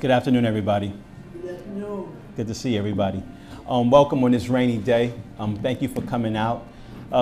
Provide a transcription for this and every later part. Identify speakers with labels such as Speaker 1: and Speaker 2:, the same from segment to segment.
Speaker 1: Good afternoon, everybody.
Speaker 2: Good afternoon.
Speaker 1: Good to see everybody. Welcome on this rainy day. Thank you for coming out.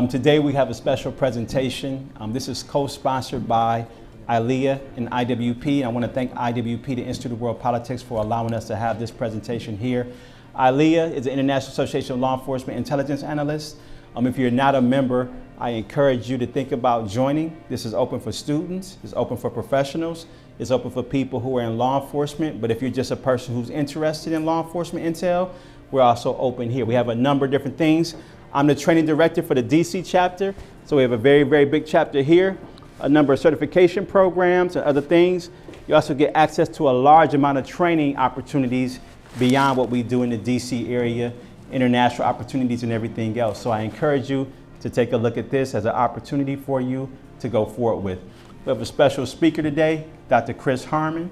Speaker 1: Today we have a special presentation. This is co-sponsored by ILEA and IWP. I want to thank IWP, the Institute of World Politics, for allowing us to have this presentation here. ILEA is the International Association of Law Enforcement Intelligence Analysts. If you're not a member, I encourage you to think about joining. This is open for students, it's open for professionals, it's open for people who are in law enforcement, but if you're just a person who's interested in law enforcement intel, we're also open here. We have a number of different things. I'm the training director for the DC chapter, so we have a very, very big chapter here, a number of certification programs and other things. You also get access to a large amount of training opportunities beyond what we do in the DC area, international opportunities and everything else. So I encourage you to take a look at this as an opportunity for you to go forward with. We have a special speaker today, Dr. Chris Harmon.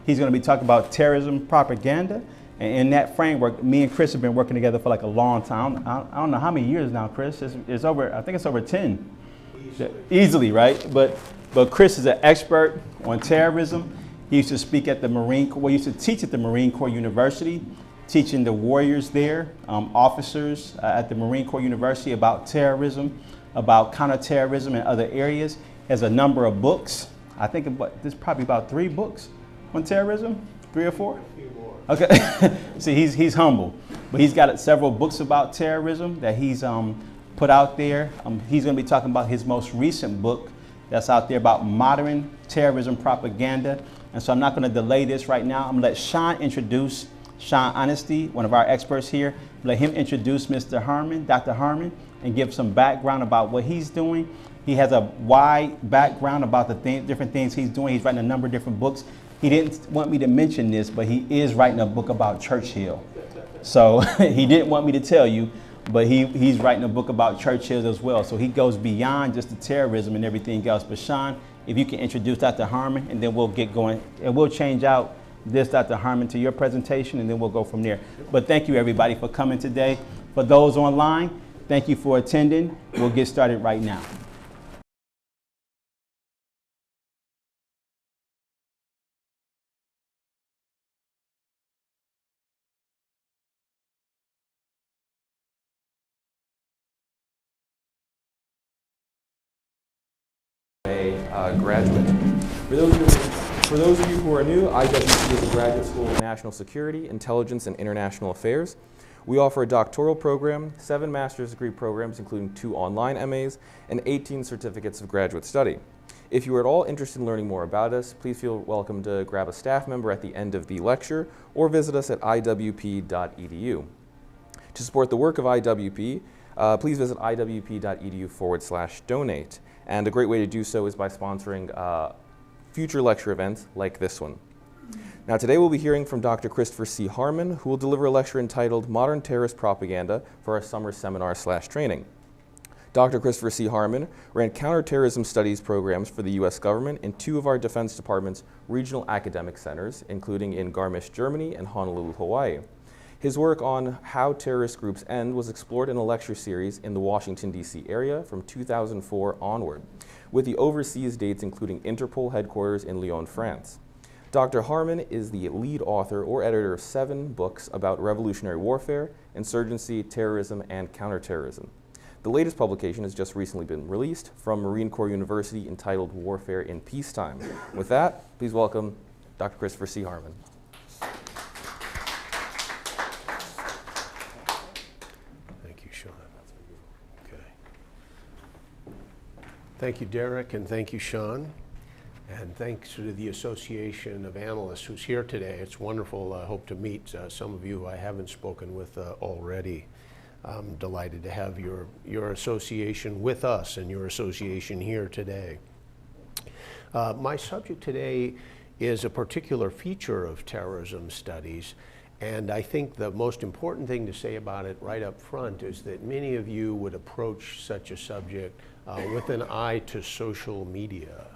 Speaker 1: He's going to be talking about terrorism propaganda. And in that framework, me and Chris have been working together for like a long time. I don't know how many years now, Chris. It's over, I think it's over 10. Easily, right? But Chris is an expert on terrorism. He used to speak at the Marine Corps, he used to teach at the Marine Corps University, teaching the warriors there, officers at the Marine Corps University about terrorism, about counterterrorism and other areas. He has a number of books. I think there's probably about 3 books on terrorism, 3 or 4? Okay, see, he's humble, but he's got several books about terrorism that he's put out there. He's going to be talking about his most recent book that's out there about modern terrorism propaganda. And so I'm not going to delay this right now. I'm going to let Sean introduce Sean Honesty, one of our experts here. Let him introduce Mr. Harmon, Dr. Harmon, and give some background about what he's doing. He has a wide background about the different things he's doing. He's writing a number of different books. He didn't want me to mention this, but he is writing a book about Churchill. So he didn't want me to tell you, but he's writing a book about Churchill as well. So he goes beyond just the terrorism and everything else. But Sean, if you can introduce Dr. Harmon, and then we'll get going. And we'll change out this, Dr. Harmon, to your presentation, and then we'll go from there. But thank you, everybody, for coming today. For those online, thank you for attending. We'll get started right now.
Speaker 3: A graduate. For those of you who are new, IWP is a graduate school of national security, intelligence, and international affairs. We offer a doctoral program, 7 master's degree programs, including 2 online MAs, and 18 certificates of graduate study. If you are at all interested in learning more about us, please feel welcome to grab a staff member at the end of the lecture or visit us at iwp.edu. To support the work of IWP, please visit iwp.edu/donate. And a great way to do so is by sponsoring future lecture events like this one. Now today we'll be hearing from Dr. Christopher C. Harmon, who will deliver a lecture entitled Modern Terrorist Propaganda for our summer seminar/training. Dr. Christopher C. Harmon ran counterterrorism studies programs for the U.S. government in 2 of our Defense Department's regional academic centers, including in Garmisch, Germany and Honolulu, Hawaii. His work on how terrorist groups end was explored in a lecture series in the Washington, D.C. area from 2004 onward, with the overseas dates including Interpol headquarters in Lyon, France. Dr. Harmon is the lead author or editor of 7 books about revolutionary warfare, insurgency, terrorism, and counterterrorism. The latest publication has just recently been released from Marine Corps University entitled Warfare in Peacetime. With that, please welcome Dr. Christopher C. Harmon.
Speaker 2: Thank you, Derek, and thank you, Sean. And thanks to the Association of Analysts who's here today. It's wonderful. I hope to meet some of you I haven't spoken with already. I'm delighted to have your association with us and your association here today. My subject today is a particular feature of terrorism studies. And I think the most important thing to say about it right up front is that many of you would approach such a subject with an eye to social media.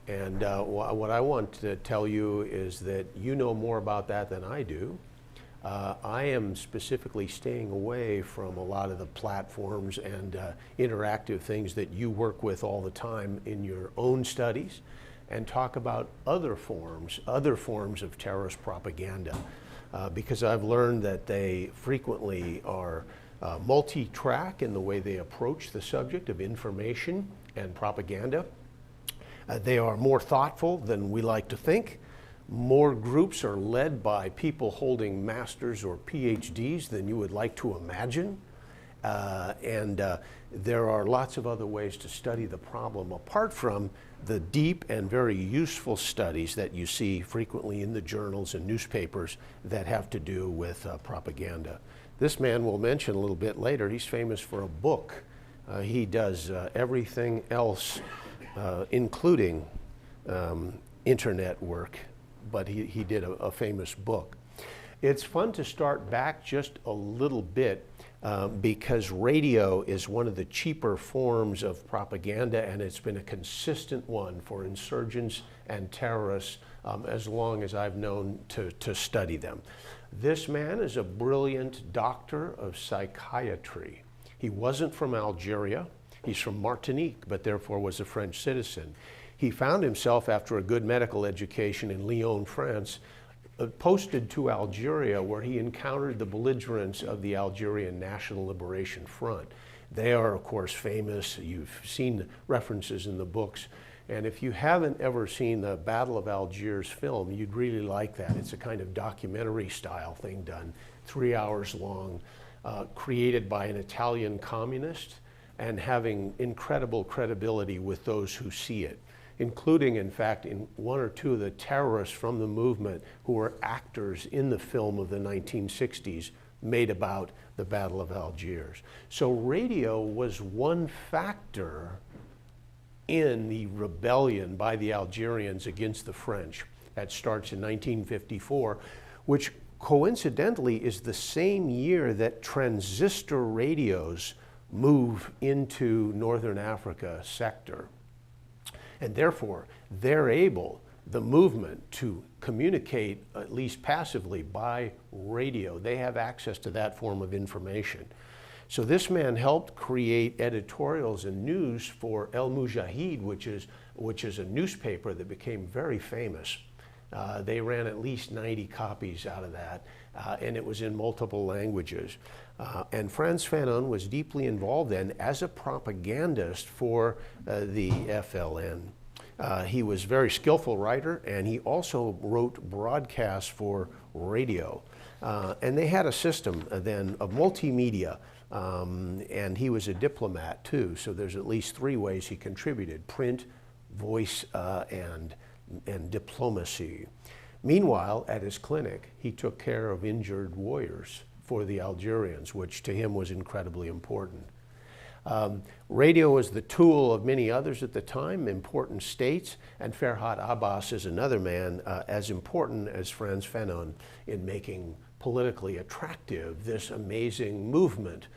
Speaker 2: And what I want to tell you is that you know more about that than I do. I am specifically staying away from a lot of the platforms and interactive things that you work with all the time in your own studies. and talk about other forms of terrorist propaganda, because I've learned that they frequently are multi-track in the way they approach the subject of information and propaganda. They are more thoughtful than we like to think. More groups are led by people holding masters or PhDs than you would like to imagine. There are lots of other ways to study the problem apart from the deep and very useful studies that you see frequently in the journals and newspapers that have to do with propaganda. This man we'll mention a little bit later. He's famous for a book. He does everything else, including internet work, but he did a famous book. It's fun to start back just a little bit because radio is one of the cheaper forms of propaganda, and it's been a consistent one for insurgents and terrorists as long as I've known to study them. This man is a brilliant doctor of psychiatry. He wasn't from Algeria. He's from Martinique, but therefore was a French citizen. He found himself, after a good medical education in Lyon, France, posted to Algeria, where he encountered the belligerents of the Algerian National Liberation Front. They are, of course, famous. You've seen references in the books. And if you haven't ever seen the Battle of Algiers film, you'd really like that. It's a kind of documentary style thing done, 3 hours long, created by an Italian communist and having incredible credibility with those who see it, including, in fact, in one or two of the terrorists from the movement who were actors in the film of the 1960s made about the Battle of Algiers. So radio was one factor in the rebellion by the Algerians against the French. That starts in 1954, which coincidentally is the same year that transistor radios move into Northern Africa sector. And therefore, they're able, the movement, to communicate, at least passively, by radio. They have access to that form of information. So this man helped create editorials and news for El Mujahid, which is a newspaper that became very famous. They ran at least 90 copies out of that, and it was in multiple languages. And Frantz Fanon was deeply involved then as a propagandist for the FLN. He was a very skillful writer, and he also wrote broadcasts for radio. And they had a system then of multimedia, and he was a diplomat too, so there's at least 3 ways he contributed: print, voice, and diplomacy. Meanwhile, at his clinic, he took care of injured warriors for the Algerians, which to him was incredibly important. Radio was the tool of many others at the time, important states, and Ferhat Abbas is another man as important as Frantz Fanon in making politically attractive this amazing movement.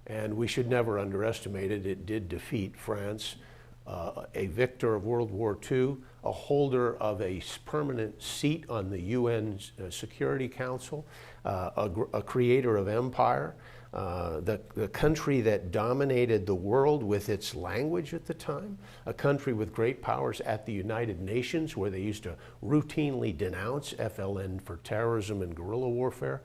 Speaker 2: And we should never underestimate it. It did defeat France, a victor of World War II, a holder of a permanent seat on the UN Security Council, a creator of empire, the country that dominated the world with its language at the time, a country with great powers at the United Nations, where they used to routinely denounce FLN for terrorism and guerrilla warfare.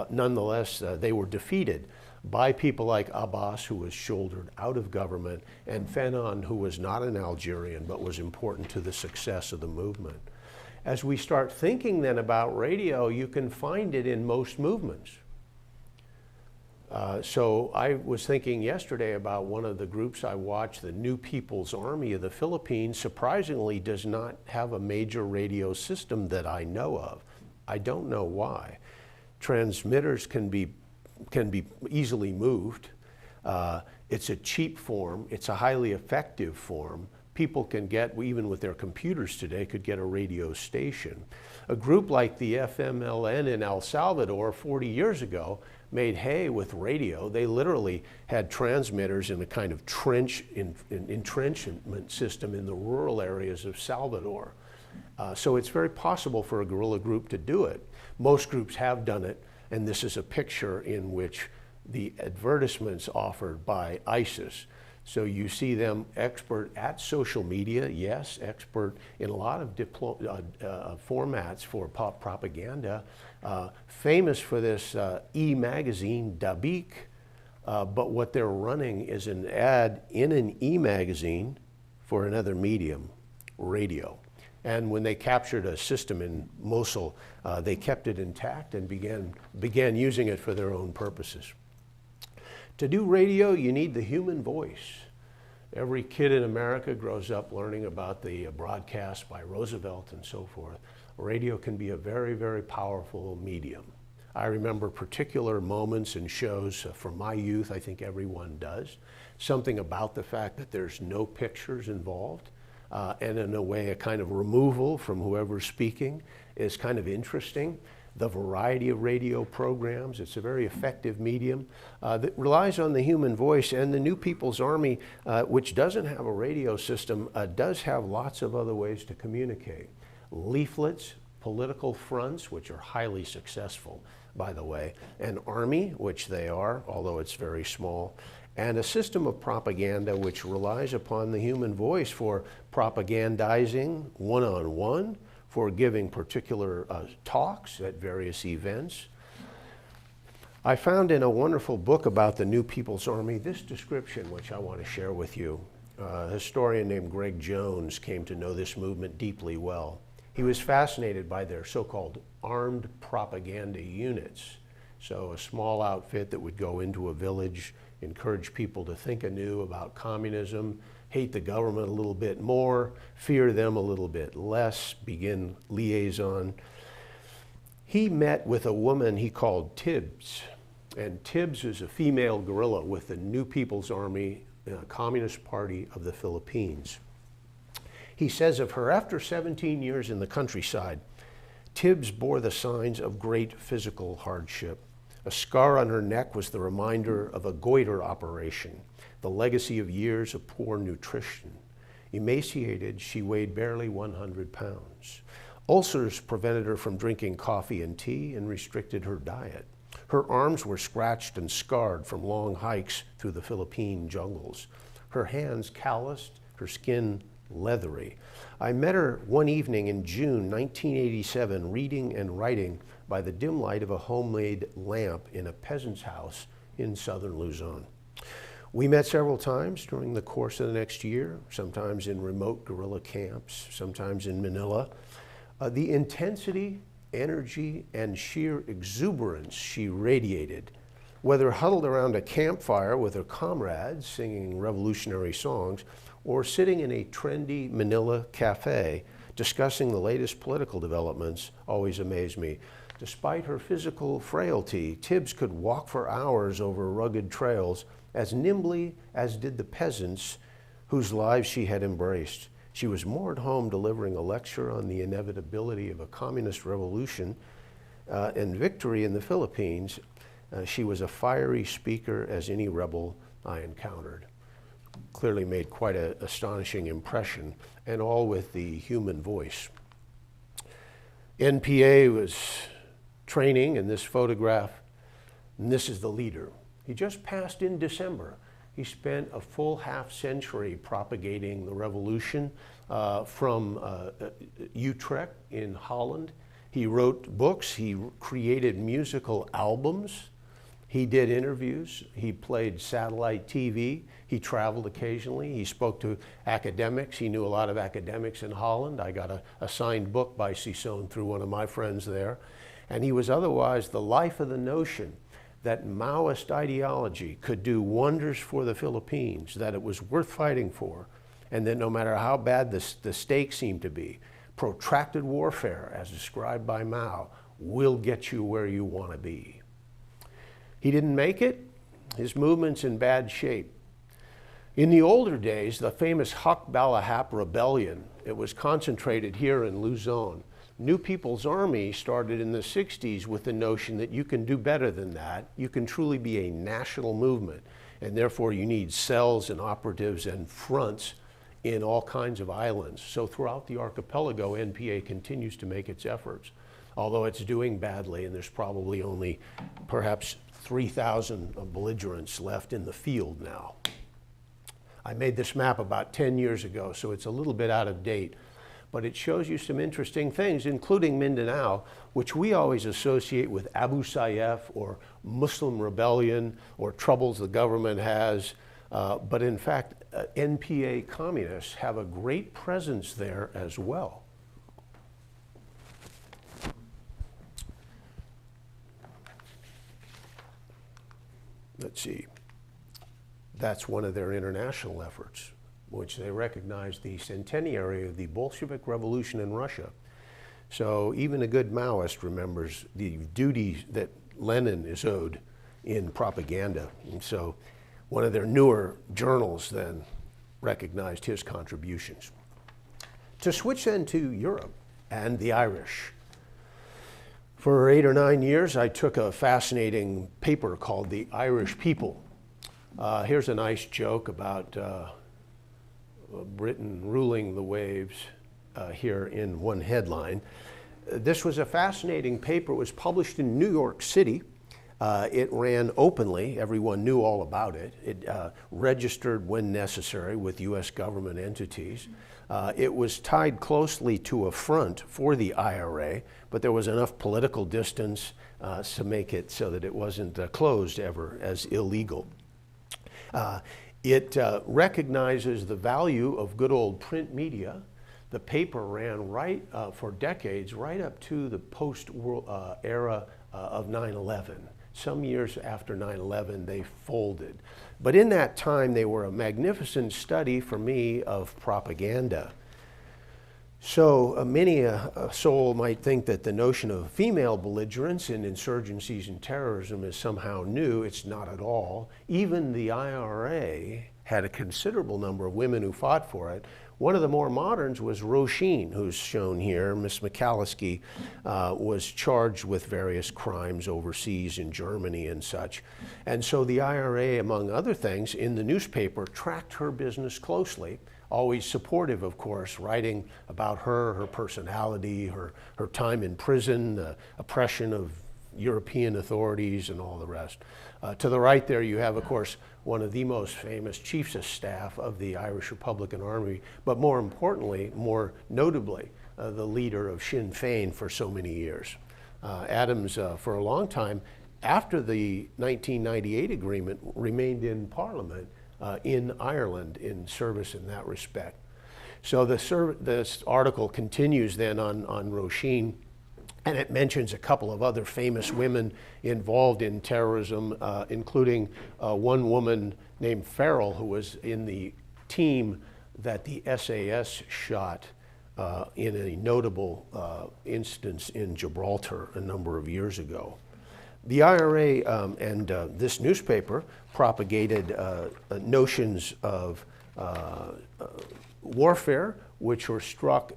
Speaker 2: Nonetheless, they were defeated by people like Abbas, who was shouldered out of government, and Fanon, who was not an Algerian but was important to the success of the movement. As we start thinking then about radio, you can find it in most movements. So I was thinking yesterday about one of the groups I watched, the New People's Army of the Philippines, surprisingly does not have a major radio system that I know of. I don't know why. Transmitters can be easily moved. It's a cheap form. It's a highly effective form. People can get, even with their computers today, could get a radio station. A group like the FMLN in El Salvador 40 years ago made hay with radio. They literally had transmitters in a kind of entrenchment system in the rural areas of Salvador. So it's very possible for a guerrilla group to do it. Most groups have done it, and this is a picture in which the advertisements offered by ISIS So you see them expert at social media, yes, expert in a lot of formats for pop propaganda, famous for this e-magazine, Dabik, but what they're running is an ad in an e-magazine for another medium, radio. And when they captured a system in Mosul, they kept it intact and began using it for their own purposes. To do radio, you need the human voice. Every kid in America grows up learning about the broadcast by Roosevelt and so forth. Radio can be a very, very powerful medium. I remember particular moments and shows from my youth, I think everyone does. Something about the fact that there's no pictures involved, and in a way a kind of removal from whoever's speaking is kind of interesting. The variety of radio programs, it's a very effective medium that relies on the human voice. And the New People's Army, which doesn't have a radio system, does have lots of other ways to communicate. Leaflets, political fronts, which are highly successful, by the way, an army, which they are, although it's very small, and a system of propaganda which relies upon the human voice for propagandizing one-on-one, for giving particular talks at various events. I found in a wonderful book about the New People's Army this description, which I want to share with you. A historian named Greg Jones came to know this movement deeply well. He was fascinated by their so-called armed propaganda units. So a small outfit that would go into a village, encourage people to think anew about communism, hate the government a little bit more, fear them a little bit less, begin liaison. He met with a woman he called Tibbs, and Tibbs is a female guerrilla with the New People's Army, Communist Party of the Philippines. He says of her, after 17 years in the countryside, Tibbs bore the signs of great physical hardship. A scar on her neck was the reminder of a goiter operation, the legacy of years of poor nutrition. Emaciated, she weighed barely 100 pounds. Ulcers prevented her from drinking coffee and tea and restricted her diet. Her arms were scratched and scarred from long hikes through the Philippine jungles. Her hands calloused, her skin leathery. I met her one evening in June 1987, reading and writing by the dim light of a homemade lamp in a peasant's house in southern Luzon. We met several times during the course of the next year, sometimes in remote guerrilla camps, sometimes in Manila. The intensity, energy, and sheer exuberance she radiated, whether huddled around a campfire with her comrades singing revolutionary songs, or sitting in a trendy Manila cafe discussing the latest political developments, always amazed me. Despite her physical frailty, Tibbs could walk for hours over rugged trails as nimbly as did the peasants whose lives she had embraced. She was more at home delivering a lecture on the inevitability of a communist revolution and victory in the Philippines. She was a fiery speaker as any rebel I encountered. Clearly made quite an astonishing impression, and all with the human voice. NPA was training in this photograph, and this is the leader. He just passed in December. He spent a full half-century propagating the revolution from Utrecht in Holland. He wrote books, he created musical albums, he did interviews, he played satellite TV, he traveled occasionally, he spoke to academics, he knew a lot of academics in Holland. I got a signed book by Sison through one of my friends there. And he was otherwise the life of the notion that Maoist ideology could do wonders for the Philippines, that it was worth fighting for, and that no matter how bad the stakes seemed to be, protracted warfare, as described by Mao, will get you where you want to be. He didn't make it. His movement's in bad shape. In the older days, the famous Hak Balahap rebellion, it was concentrated here in Luzon. New People's Army started in the 60s with the notion that you can do better than that. You can truly be a national movement, and therefore you need cells and operatives and fronts in all kinds of islands. So throughout the archipelago, NPA continues to make its efforts, although it's doing badly, and there's probably only perhaps 3,000 belligerents left in the field now. I made this map about 10 years ago, so it's a little bit out of date. But it shows you some interesting things, including Mindanao, which we always associate with Abu Sayyaf or Muslim rebellion or troubles the government has. But in fact, NPA communists have a great presence there as well. Let's see. That's one of their international efforts, which they recognize the centenary of the Bolshevik Revolution in Russia. So even a good Maoist remembers the duty that Lenin is owed in propaganda. And so one of their newer journals then recognized his contributions. To switch then to Europe and the Irish. For 8 or 9 years, I took a fascinating paper called The Irish People. Here's a nice joke about Britain ruling the waves here in one headline. This was a fascinating paper. It was published in New York City. It ran openly. Everyone knew all about it. It registered when necessary with US government entities. It was tied closely to a front for the IRA, but there was enough political distance to make it so that it wasn't closed ever as illegal. It recognizes the value of good old print media. The paper ran for decades, right up to the post-war era of 9/11. Some years after 9/11, they folded. But in that time, they were a magnificent study for me of propaganda. So many a soul might think that the notion of female belligerents in insurgencies and terrorism is somehow new. It's not at all. Even the IRA had a considerable number of women who fought for it. One of the more moderns was Roisin, who's shown here. Miss McCalliskey was charged with various crimes overseas in Germany and such. And so the IRA, among other things, in the newspaper tracked her business closely, always supportive, of course, writing about her personality, her time in prison, the oppression of European authorities and all the rest. To the right there you have, of course, one of the most famous chiefs of staff of the Irish Republican Army, but more importantly, more notably, the leader of Sinn Féin for so many years. Adams, for a long time, after the 1998 agreement, remained in Parliament in Ireland in service in that respect. So this article continues then on Roisin, and it mentions a couple of other famous women involved in terrorism, including one woman named Farrell, who was in the team that the SAS shot in a notable instance in Gibraltar a number of years ago. The IRA and this newspaper propagated notions of warfare, which were struck,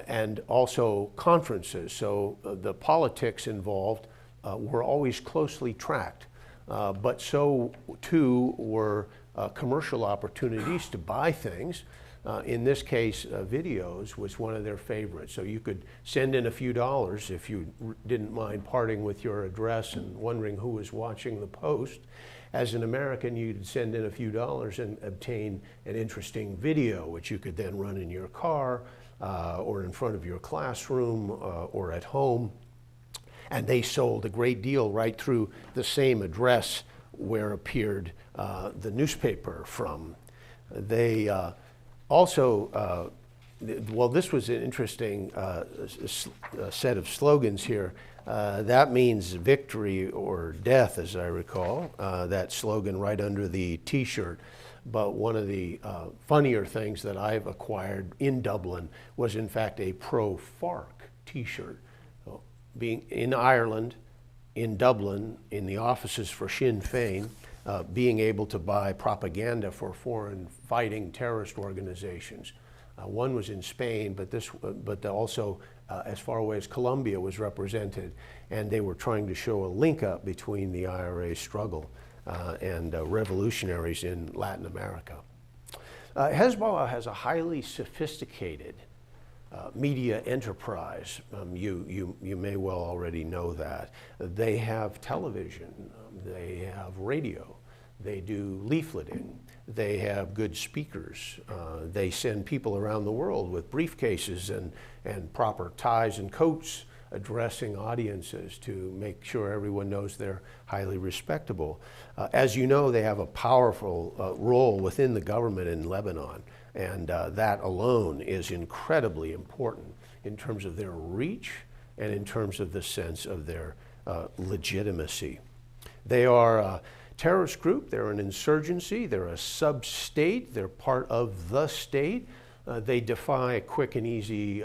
Speaker 2: and also conferences. So the politics involved were always closely tracked, but so too were commercial opportunities to buy things. In this case, videos was one of their favorites. So you could send in a few dollars if you didn't mind parting with your address and wondering who was watching the post. As an American, you'd send in a few dollars and obtain an interesting video, which you could then run in your car or in front of your classroom or at home. And they sold a great deal right through the same address where appeared the newspaper from. They also, well, this was an interesting set of slogans here. That means victory or death, as I recall, that slogan right under the T-shirt. But one of the funnier things that I've acquired in Dublin was in fact a pro-FARC T-shirt. So, being in Ireland, in Dublin, in the offices for Sinn Féin, being able to buy propaganda for foreign fighting terrorist organizations. One was in Spain, but also as far away as Colombia was represented, and they were trying to show a link up between the IRA struggle and revolutionaries in Latin America. Hezbollah has a highly sophisticated media enterprise. You may well already know that. They have television, they have radio, they do leafleting, They have good speakers. They send people around the world with briefcases and proper ties and coats addressing audiences to make sure everyone knows they're highly respectable. As you know, they have a powerful role within the government in Lebanon, and that alone is incredibly important in terms of their reach and in terms of the sense of their legitimacy. They are a terrorist group, they're an insurgency, they're a sub-state, they're part of the state. They defy quick and easy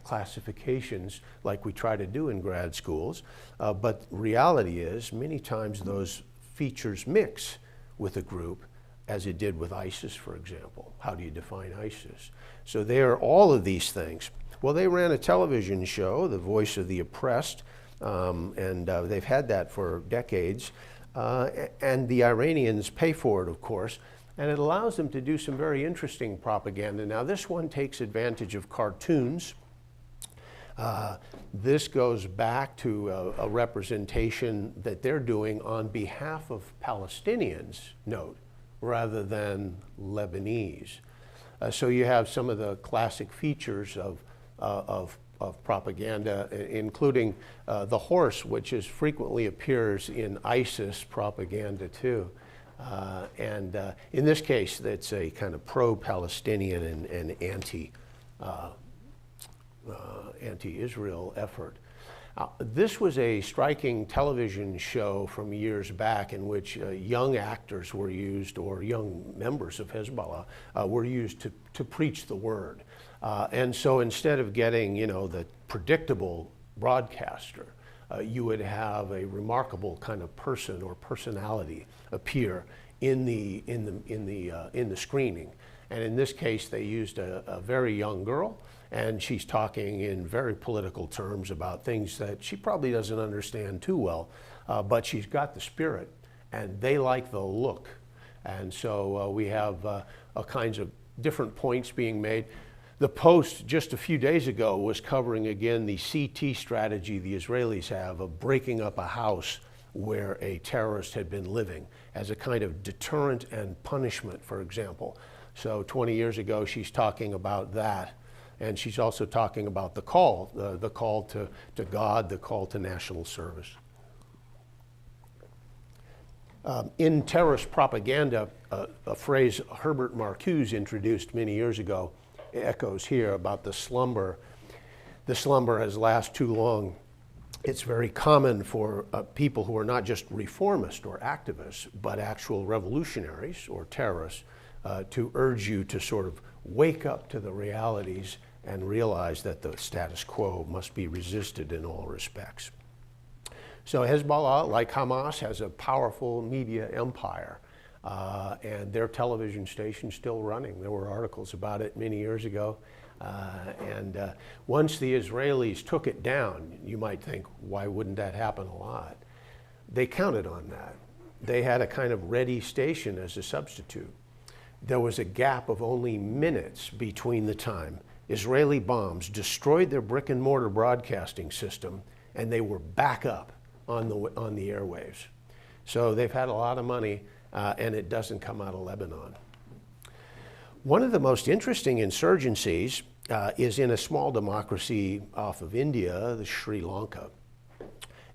Speaker 2: classifications like we try to do in grad schools, but reality is many times those features mix with a group, as it did with ISIS, for example. How do you define ISIS? So they are all of these things. Well, they ran a television show, The Voice of the Oppressed, and they've had that for decades. And the Iranians pay for it, of course, and it allows them to do some very interesting propaganda. Now, this one takes advantage of cartoons. This goes back to a representation that they're doing on behalf of Palestinians, note, rather than Lebanese. So you have some of the classic features of propaganda, including the horse, which frequently appears in ISIS propaganda too. And in this case, that's a kind of pro-Palestinian and anti-Israel effort. This was a striking television show from years back in which young actors were used, or young members of Hezbollah were used to preach the word. And so instead of getting, the predictable broadcaster, you would have a remarkable kind of person or personality appear in the screening. And in this case, they used a very young girl, and she's talking in very political terms about things that she probably doesn't understand too well, but she's got the spirit, and they like the look. And so we have all kinds of different points being made. The Post just a few days ago was covering again the CT strategy the Israelis have of breaking up a house where a terrorist had been living as a kind of deterrent and punishment, for example. So 20 years ago, she's talking about that. And she's also talking about the call to God, the call to national service. In terrorist propaganda, a phrase Herbert Marcuse introduced many years ago echoes here about the slumber. The slumber has lasted too long. It's very common for people who are not just reformists or activists, but actual revolutionaries or terrorists to urge you to sort of wake up to the realities and realize that the status quo must be resisted in all respects. So Hezbollah, like Hamas, has a powerful media empire, and their television station's still running. There were articles about it many years ago. And once the Israelis took it down, you might think, why wouldn't that happen a lot? They counted on that. They had a kind of ready station as a substitute. There was a gap of only minutes between the time Israeli bombs destroyed their brick and mortar broadcasting system and they were back up on the airwaves. So they've had a lot of money and it doesn't come out of Lebanon. One of the most interesting insurgencies is in a small democracy off of India, the Sri Lanka.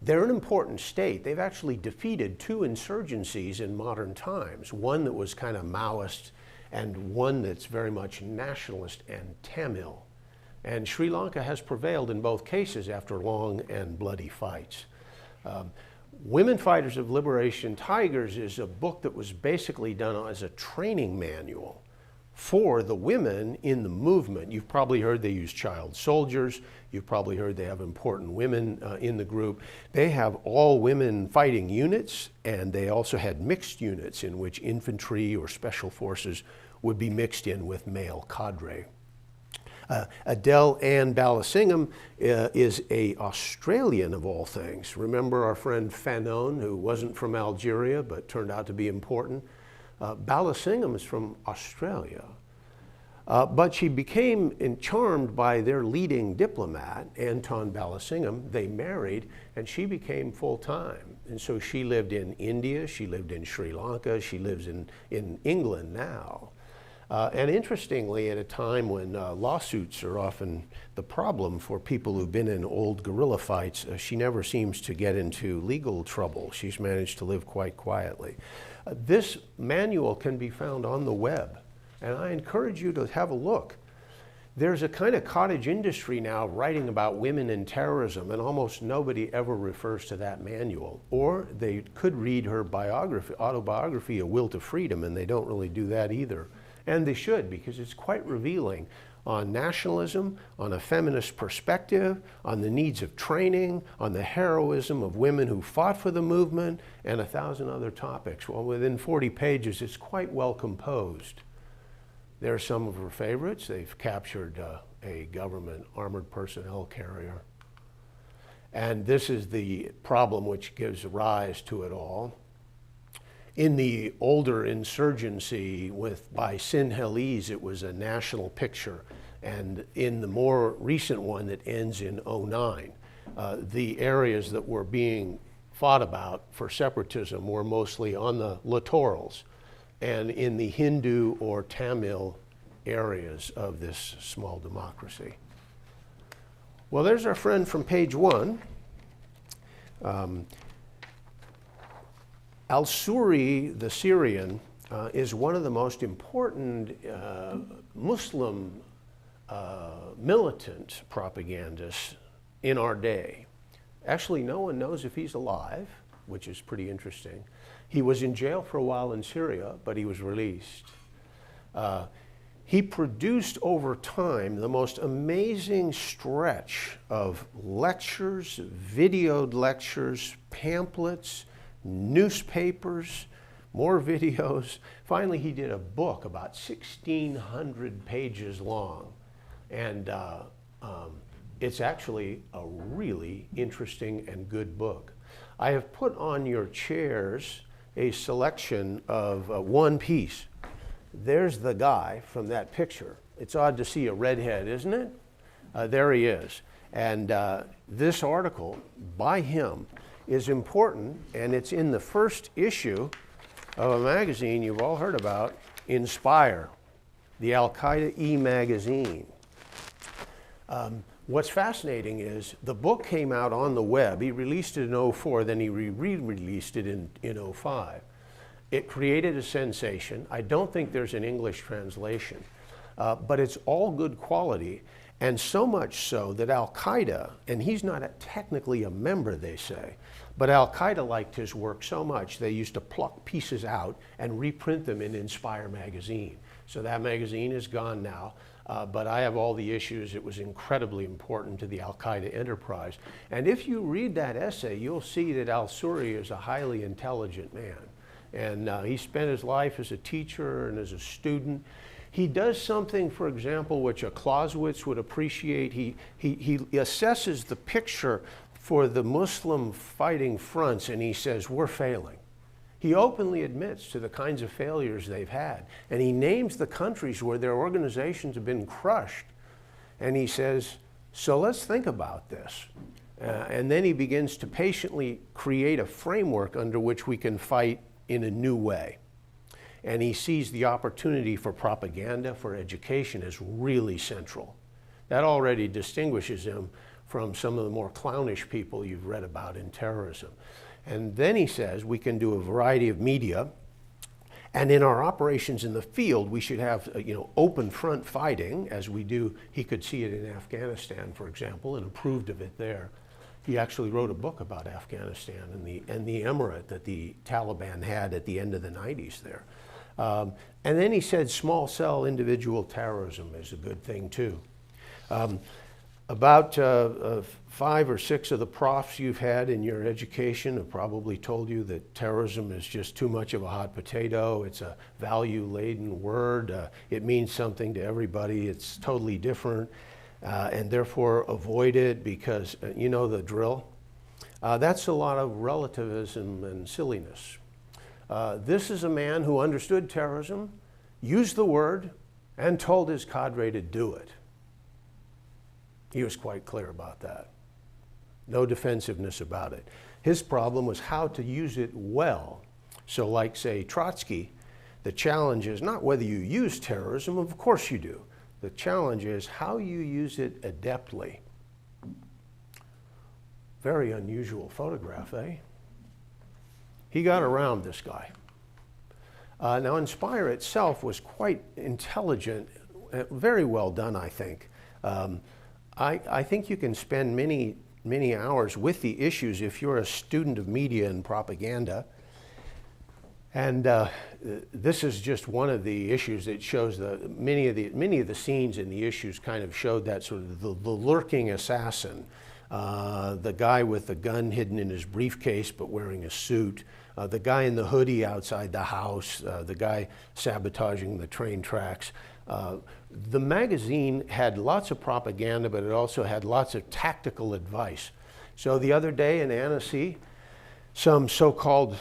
Speaker 2: They're an important state. They've actually defeated two insurgencies in modern times, one that was kind of Maoist and one that's very much nationalist and Tamil. And Sri Lanka has prevailed in both cases after long and bloody fights. Women Fighters of Liberation Tigers is a book that was basically done as a training manual for the women in the movement. You've probably heard they use child soldiers. You've probably heard they have important women in the group. They have all women fighting units, and they also had mixed units in which infantry or special forces would be mixed in with male cadre. Adele Ann Balasingham is an Australian of all things. Remember our friend Fanon, who wasn't from Algeria but turned out to be important? Balasingham is from Australia. But she became charmed by their leading diplomat, Anton Balasingham. They married, and she became full-time. And so she lived in India, she lived in Sri Lanka, she lives in England now. And interestingly, at a time when lawsuits are often the problem for people who've been in old guerrilla fights, she never seems to get into legal trouble. She's managed to live quite quietly. This manual can be found on the web, and I encourage you to have a look. There's a kind of cottage industry now writing about women and terrorism, and almost nobody ever refers to that manual. Or they could read her biography, autobiography, A Will to Freedom, and they don't really do that either. And they should, because it's quite revealing on nationalism, on a feminist perspective, on the needs of training, on the heroism of women who fought for the movement, and 1,000 other topics. Well, within 40 pages, it's quite well composed. There are some of her favorites. They've captured a government armored personnel carrier. And this is the problem which gives rise to it all. In the older insurgency by Sinhalese, it was a national picture. And in the more recent one that ends in 2009, the areas that were being fought about for separatism were mostly on the littorals and in the Hindu or Tamil areas of this small democracy. Well, there's our friend from page 1. Al-Suri, the Syrian, is one of the most important Muslim militant propagandists in our day. Actually, no one knows if he's alive, which is pretty interesting. He was in jail for a while in Syria, but he was released. He produced over time the most amazing stretch of lectures, videoed lectures, pamphlets, newspapers, more videos. Finally, he did a book about 1,600 pages long. And it's actually a really interesting and good book. I have put on your chairs a selection of one piece. There's the guy from that picture. It's odd to see a redhead, isn't it? There he is. And this article by him is important, and it's in the first issue of a magazine you've all heard about, Inspire, the Al-Qaeda e-magazine. What's fascinating is the book came out on the web. He released it in 2004, then he re-released it in 2005. It created a sensation. I don't think there's an English translation, but it's all good quality, and so much so that Al-Qaeda, and he's not technically a member, they say, but Al-Qaeda liked his work so much they used to pluck pieces out and reprint them in Inspire magazine. So that magazine is gone now. But I have all the issues. It was incredibly important to the Al-Qaeda enterprise. And if you read that essay, you'll see that Al-Suri is a highly intelligent man. And he spent his life as a teacher and as a student. He does something, for example, which a Clausewitz would appreciate. He assesses the picture for the Muslim fighting fronts, and he says, we're failing. He openly admits to the kinds of failures they've had, and he names the countries where their organizations have been crushed, and he says, so let's think about this. And then he begins to patiently create a framework under which we can fight in a new way. And he sees the opportunity for propaganda, for education, as really central. That already distinguishes him from some of the more clownish people you've read about in terrorism. And then he says we can do a variety of media, and in our operations in the field, we should have open front fighting, as we do. He could see it in Afghanistan, for example, and approved of it there. He actually wrote a book about Afghanistan and the emirate that the Taliban had at the end of the 90s there. And then he said small cell individual terrorism is a good thing too. About 5 or 6 of the profs you've had in your education have probably told you that terrorism is just too much of a hot potato. It's a value-laden word. It means something to everybody. It's totally different, and therefore avoid it because you know the drill. That's a lot of relativism and silliness. This is a man who understood terrorism, used the word, and told his cadre to do it. He was quite clear about that. No defensiveness about it. His problem was how to use it well. So like, say, Trotsky, the challenge is not whether you use terrorism, of course you do. The challenge is how you use it adeptly. Very unusual photograph, eh? He got around, this guy. Now, Inspire itself was quite intelligent, very well done, I think. I think you can spend many hours with the issues if you're a student of media and propaganda. And this is just one of the issues that shows many of the scenes in the issues kind of showed that sort of the lurking assassin, the guy with the gun hidden in his briefcase but wearing a suit, the guy in the hoodie outside the house, the guy sabotaging the train tracks. The magazine had lots of propaganda, but it also had lots of tactical advice. So the other day in Annecy, some so-called,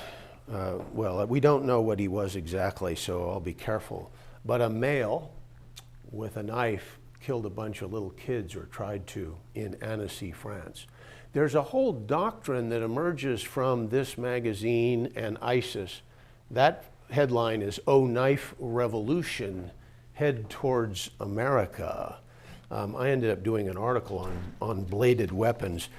Speaker 2: well, we don't know what he was exactly, so I'll be careful, but a male with a knife killed a bunch of little kids, or tried to, in Annecy, France. There's a whole doctrine that emerges from this magazine and ISIS. That headline is, "Oh, Knife Revolution, Head Towards America." I ended up doing an article on bladed weapons.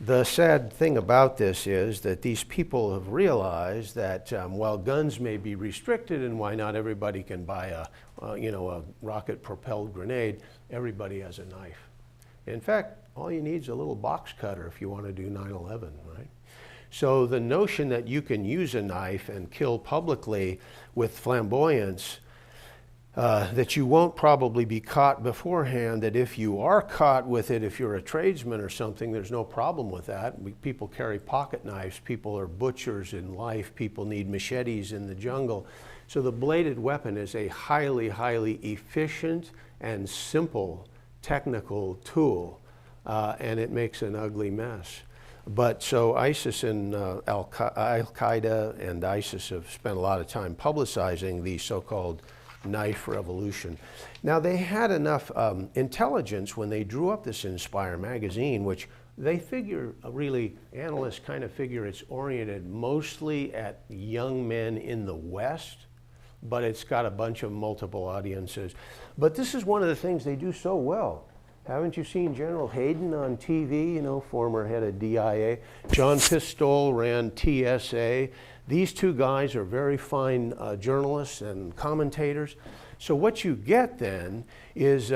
Speaker 2: The sad thing about this is that these people have realized that while guns may be restricted and why not everybody can buy a rocket-propelled grenade, everybody has a knife. In fact, all you need is a little box cutter if you want to do 9/11, right? So the notion that you can use a knife and kill publicly with flamboyance, that you won't probably be caught beforehand, that if you are caught with it, if you're a tradesman or something, there's no problem with that. People carry pocket knives, people are butchers in life, people need machetes in the jungle. So the bladed weapon is a highly, highly efficient and simple technical tool, and it makes an ugly mess. But so ISIS and Al-Qaeda and ISIS have spent a lot of time publicizing the so-called knife revolution. Now, they had enough intelligence when they drew up this Inspire magazine, which they figure, really, analysts kind of figure it's oriented mostly at young men in the West, but it's got a bunch of multiple audiences. But this is one of the things they do so well. Haven't you seen General Hayden on TV, former head of DIA? John Pistole ran TSA. These two guys are very fine journalists and commentators. So what you get then is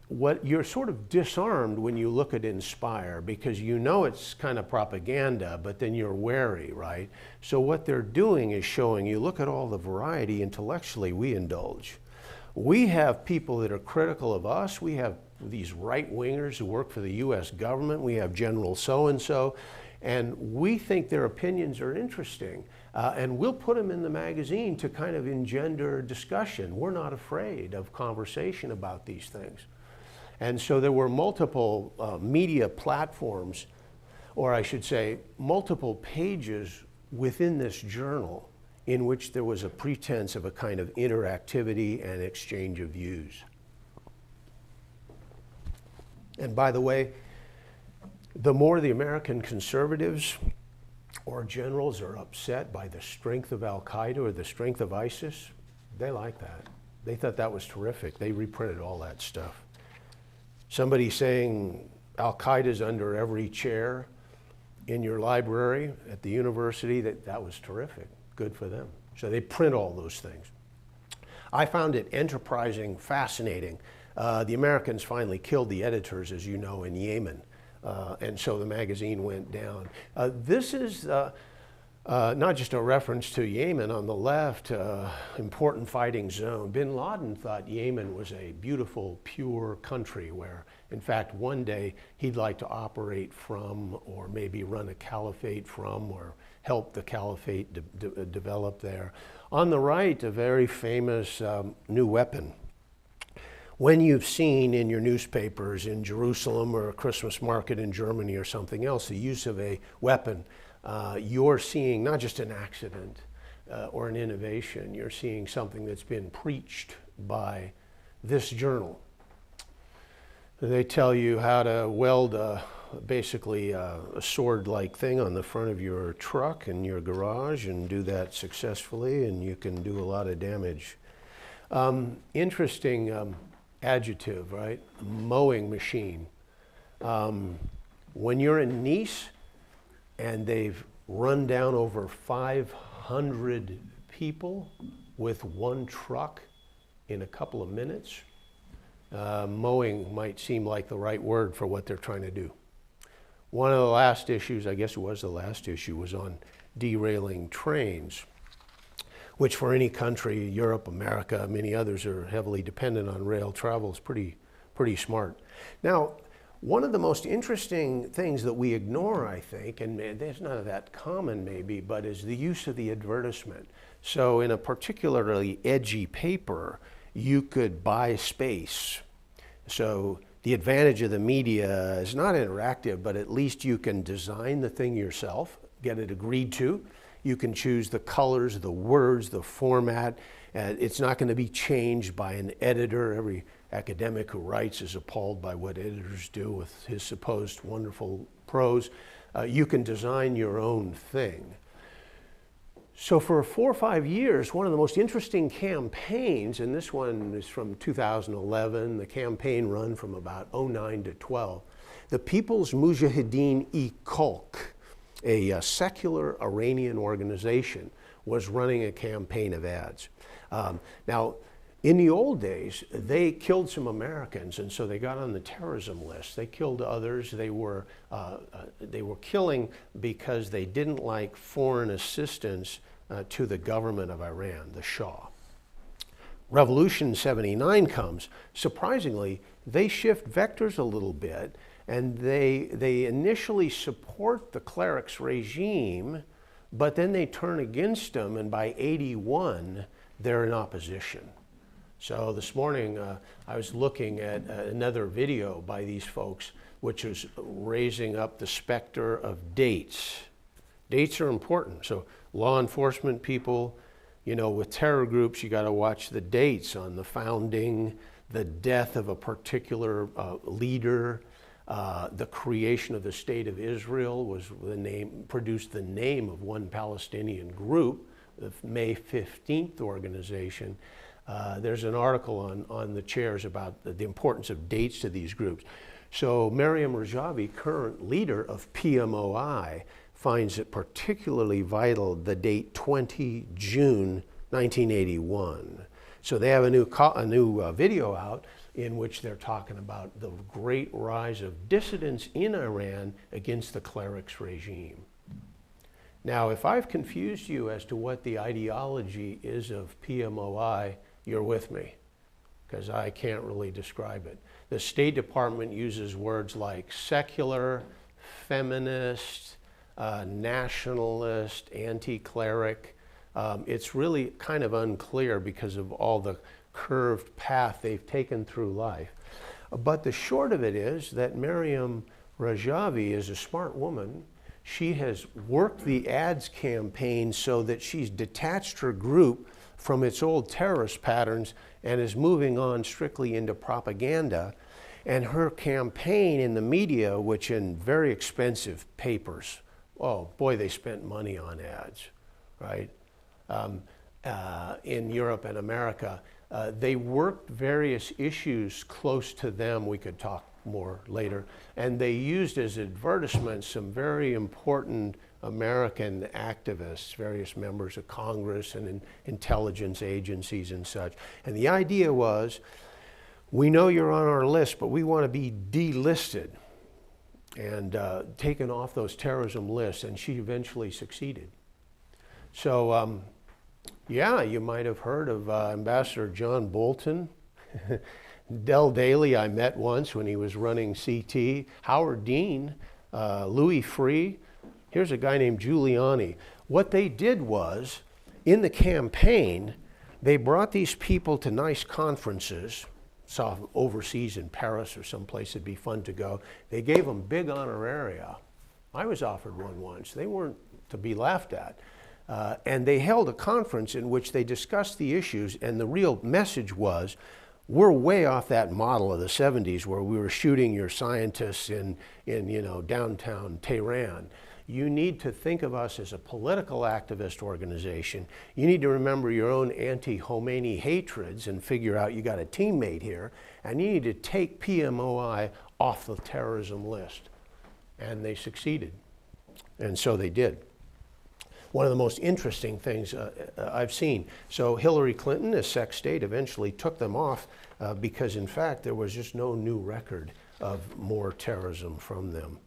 Speaker 2: what you're sort of disarmed when you look at Inspire, because you know it's kind of propaganda, but then you're wary, right? So what they're doing is showing you, look at all the variety intellectually we indulge. We have people that are critical of us. We have these right-wingers who work for the US government. We have General so-and-so, and we think their opinions are interesting. And we'll put them in the magazine to kind of engender discussion. We're not afraid of conversation about these things. And so there were multiple media platforms, or I should say, multiple pages within this journal in which there was a pretense of a kind of interactivity and exchange of views. And by the way, the more the American conservatives or generals are upset by the strength of Al-Qaeda or the strength of ISIS, they like that. They thought that was terrific. They reprinted all that stuff. Somebody saying Al-Qaeda's under every chair in your library at the university, that was terrific. Good for them. So they print all those things. I found it enterprising, fascinating. The Americans finally killed the editors, as you know, in Yemen. And so the magazine went down. This is not just a reference to Yemen on the left, important fighting zone. Bin Laden thought Yemen was a beautiful, pure country where, in fact, one day he'd like to operate from, or maybe run a caliphate from, or help the caliphate develop there. On the right, a very famous new weapon. When you've seen in your newspapers in Jerusalem or a Christmas market in Germany or something else the use of a weapon, you're seeing not just an accident or an innovation, you're seeing something that's been preached by this journal. They tell you how to weld basically a sword-like thing on the front of your truck in your garage and do that successfully, and you can do a lot of damage. Interesting adjective, right? Mowing machine. When you're in Nice and they've run down over 500 people with one truck in a couple of minutes, mowing might seem like the right word for what they're trying to do. One of the last issues, I guess it was the last issue, was on derailing trains, which for any country, Europe, America, many others are heavily dependent on rail travel. It's pretty smart. Now, one of the most interesting things that we ignore, I think, and it's not that common maybe, but is the use of the advertisement. So in a particularly edgy paper, you could buy space. So the advantage of the media is not interactive, but at least you can design the thing yourself, get it agreed to. You can choose the colors, the words, the format. It's not going to be changed by an editor. Every academic who writes is appalled by what editors do with his supposed wonderful prose. You can design your own thing. So for 4 or 5 years, one of the most interesting campaigns, and this one is from 2011, the campaign run from about 09 to 12, the People's Mujahideen-e-Khalq, a secular Iranian organization, was running a campaign of ads. Now, in the old days, they killed some Americans, and so they got on the terrorism list. They killed others. They were killing because they didn't like foreign assistance to the government of Iran, the Shah. Revolution 79 comes. Surprisingly, they shift vectors a little bit, and they initially support the clerics regime, but then they turn against them, and by 81, they're in opposition. So this morning, I was looking at another video by these folks, which was raising up the specter of dates. Dates are important. So law enforcement people, you know, with terror groups, you got to watch the dates on the founding, the death of a particular leader, the creation of the State of Israel was produced the name of one Palestinian group, the May 15th organization. There's an article on the chairs about the importance of dates to these groups. So Maryam Rajavi, current leader of PMOI, finds it particularly vital the date 20 June 1981. So they have a new video out in which they're talking about the great rise of dissidents in Iran against the clerics regime. Now, if I've confused you as to what the ideology is of PMOI, you're with me, because I can't really describe it. The State Department uses words like secular, feminist, nationalist, anti-cleric. It's really kind of unclear because of all the curved path they've taken through life. But the short of it is that Maryam Rajavi is a smart woman. She has worked the ads campaign so that she's detached her group from its old terrorist patterns and is moving on strictly into propaganda. And her campaign in the media, which in very expensive papers, oh boy, they spent money on ads, right? In Europe and America, they worked various issues close to them. We could talk more later. And they used as advertisements some very important American activists, various members of Congress and intelligence agencies and such. And the idea was, we know you're on our list, but we want to be delisted and taken off those terrorism lists. And she eventually succeeded. So, yeah, you might have heard of Ambassador John Bolton. Del Daley I met once when he was running CT. Howard Dean, Louis Freeh. Here's a guy named Giuliani. What they did was, in the campaign, they brought these people to nice conferences, saw overseas in Paris or someplace it'd be fun to go. They gave them big honoraria. I was offered one once. They weren't to be laughed at. And they held a conference in which they discussed the issues, and the real message was, We're way off that model of the 70s where we were shooting your scientists in downtown Tehran. You need to think of us as a political activist organization. You need to remember your own anti-Khomeini hatreds and figure out you got a teammate here, and you need to take PMOI off the terrorism list. And they succeeded, and so they did. One of the most interesting things I've seen. So Hillary Clinton, as Sec State, eventually took them off because in fact there was just no new record of more terrorism from them.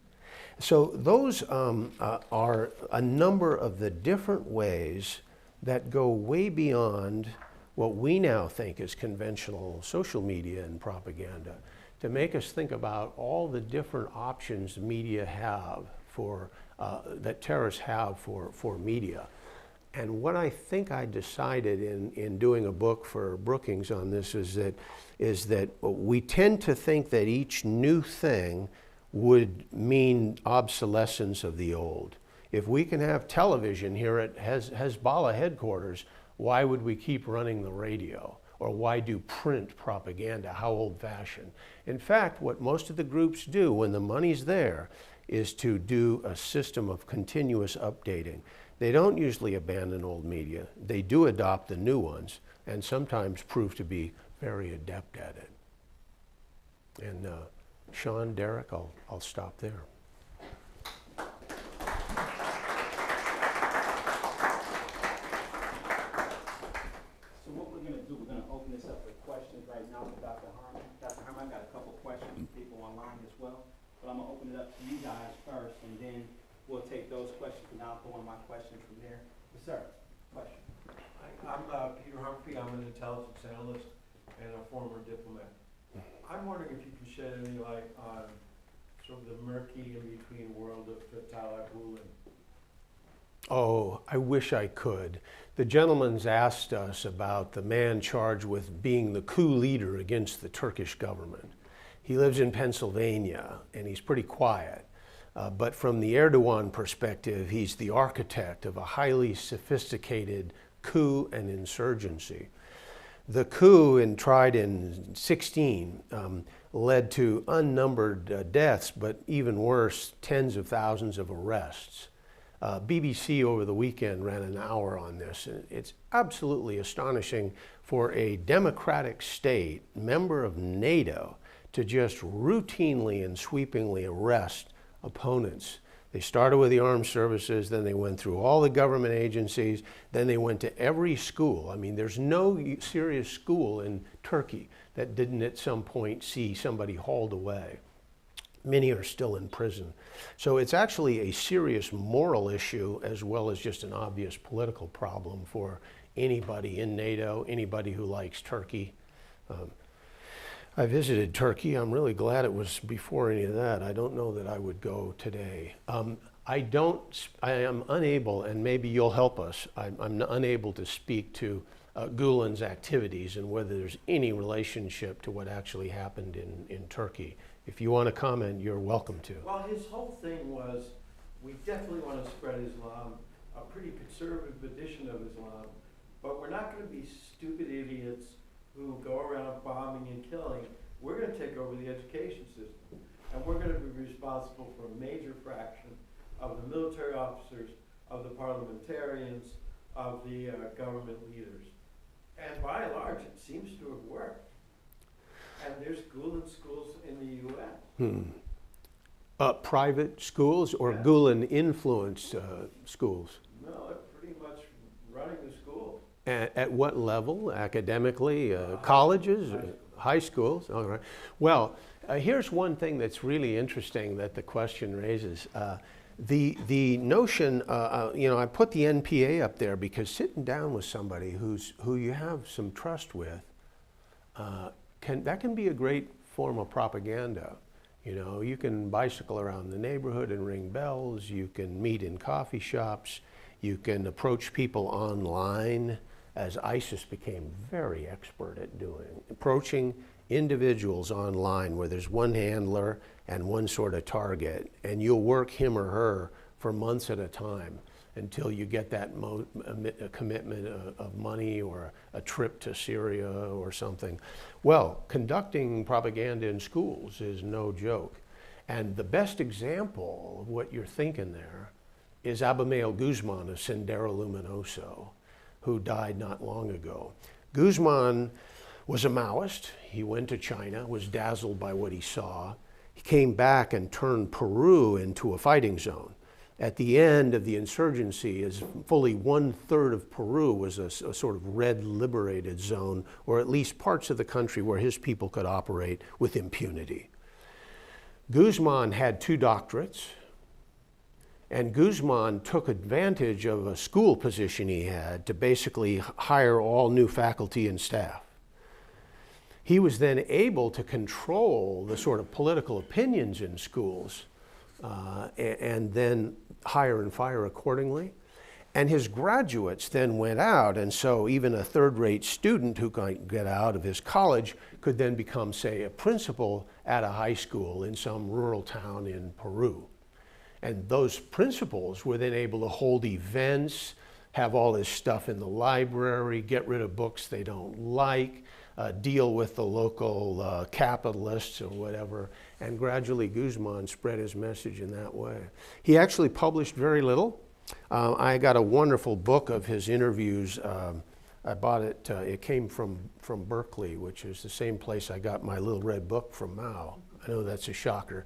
Speaker 2: So those are a number of the different ways that go way beyond what we now think is conventional social media and propaganda, to make us think about all the different options media have for, that terrorists have for media. And what I think I decided in doing a book for Brookings on this is that we tend to think that each new thing would mean obsolescence of the old. If we can have television here at Hezbollah headquarters, why would we keep running the radio? Or why do print propaganda? How old-fashioned. In fact, what most of the groups do when the money's there is to do a system of continuous updating. They don't usually abandon old media. They do adopt the new ones and sometimes prove to be very adept at it. And Sean, Derek, I'll stop there.
Speaker 1: So what we're going to do, we're going to open this up for questions right now for Dr. Harmon. Dr. Harmon, I've got a couple questions from people online as well, but I'm going to open it up to you guys first, and then we'll take those questions, and I'll throw in my questions from there. Yes, sir. Question.
Speaker 4: I'm Peter Humphrey. I'm an intelligence analyst and a former diplomat. I'm wondering if you can shed any light on sort of the murky in-between world of Fethullah Gulen.
Speaker 2: Oh, I wish I could. The gentleman's asked us about the man charged with being the coup leader against the Turkish government. He lives in Pennsylvania, and he's pretty quiet. But from the Erdogan perspective, he's the architect of a highly sophisticated coup and insurgency. The coup tried in 16 led to unnumbered deaths, but even worse, tens of thousands of arrests. BBC over the weekend ran an hour on this. It's absolutely astonishing for a democratic state, member of NATO, to just routinely and sweepingly arrest opponents. They started with the armed services, then they went through all the government agencies, then they went to every school. I mean, there's no serious school in Turkey that didn't at some point see somebody hauled away. Many are still in prison. So it's actually a serious moral issue as well as just an obvious political problem for anybody in NATO, anybody who likes Turkey. I visited Turkey. I'm really glad it was before any of that. I don't know that I would go today. I am unable, and maybe you'll help us, I'm unable to speak to Gulen's activities and whether there's any relationship to what actually happened in Turkey. If you want to comment, you're welcome to.
Speaker 4: Well, his whole thing was, we definitely want to spread Islam, a pretty conservative edition of Islam, but we're not going to be stupid idiots who go around bombing and killing. We're going to take over the education system, and we're going to be responsible for a major fraction of the military officers, of the parliamentarians, of the government leaders. And by and large, it seems to have worked. And there's Gulen schools in the U.S.
Speaker 2: Private schools or
Speaker 4: Yeah.
Speaker 2: Gulen-influenced schools?
Speaker 4: No, they're pretty much running the school.
Speaker 2: At what level? Academically? Colleges? High schools? All right. Well, here's one thing that's really interesting that the question raises. The notion, I put the NPA up there because sitting down with somebody who you have some trust with, that can be a great form of propaganda. You know, you can bicycle around the neighborhood and ring bells. You can meet in coffee shops. You can approach people online, as ISIS became very expert at doing, approaching individuals online where there's one handler and one sort of target, and you'll work him or her for months at a time. until you get that a commitment of money or a trip to Syria or something. Well, conducting propaganda in schools is no joke. And the best example of what you're thinking there is Abimael Guzman of Sendero Luminoso, who died not long ago. Guzman was a Maoist. He went to China, was dazzled by what he saw. He came back and turned Peru into a fighting zone. At the end of the insurgency, as fully 1/3 of Peru was a sort of red liberated zone, or at least parts of the country where his people could operate with impunity. Guzman had 2 doctorates, and Guzman took advantage of a school position he had to basically hire all new faculty and staff. He was then able to control the sort of political opinions in schools and then hire and fire accordingly. And his graduates then went out, and so even a third-rate student who could get out of his college could then become, say, a principal at a high school in some rural town in Peru. And those principals were then able to hold events, have all this stuff in the library, get rid of books they don't like, deal with the local capitalists or whatever, and gradually Guzman spread his message in that way. He actually published very little. I got a wonderful book of his interviews. I bought it, it came from Berkeley, which is the same place I got my little red book from Mao. I know that's a shocker.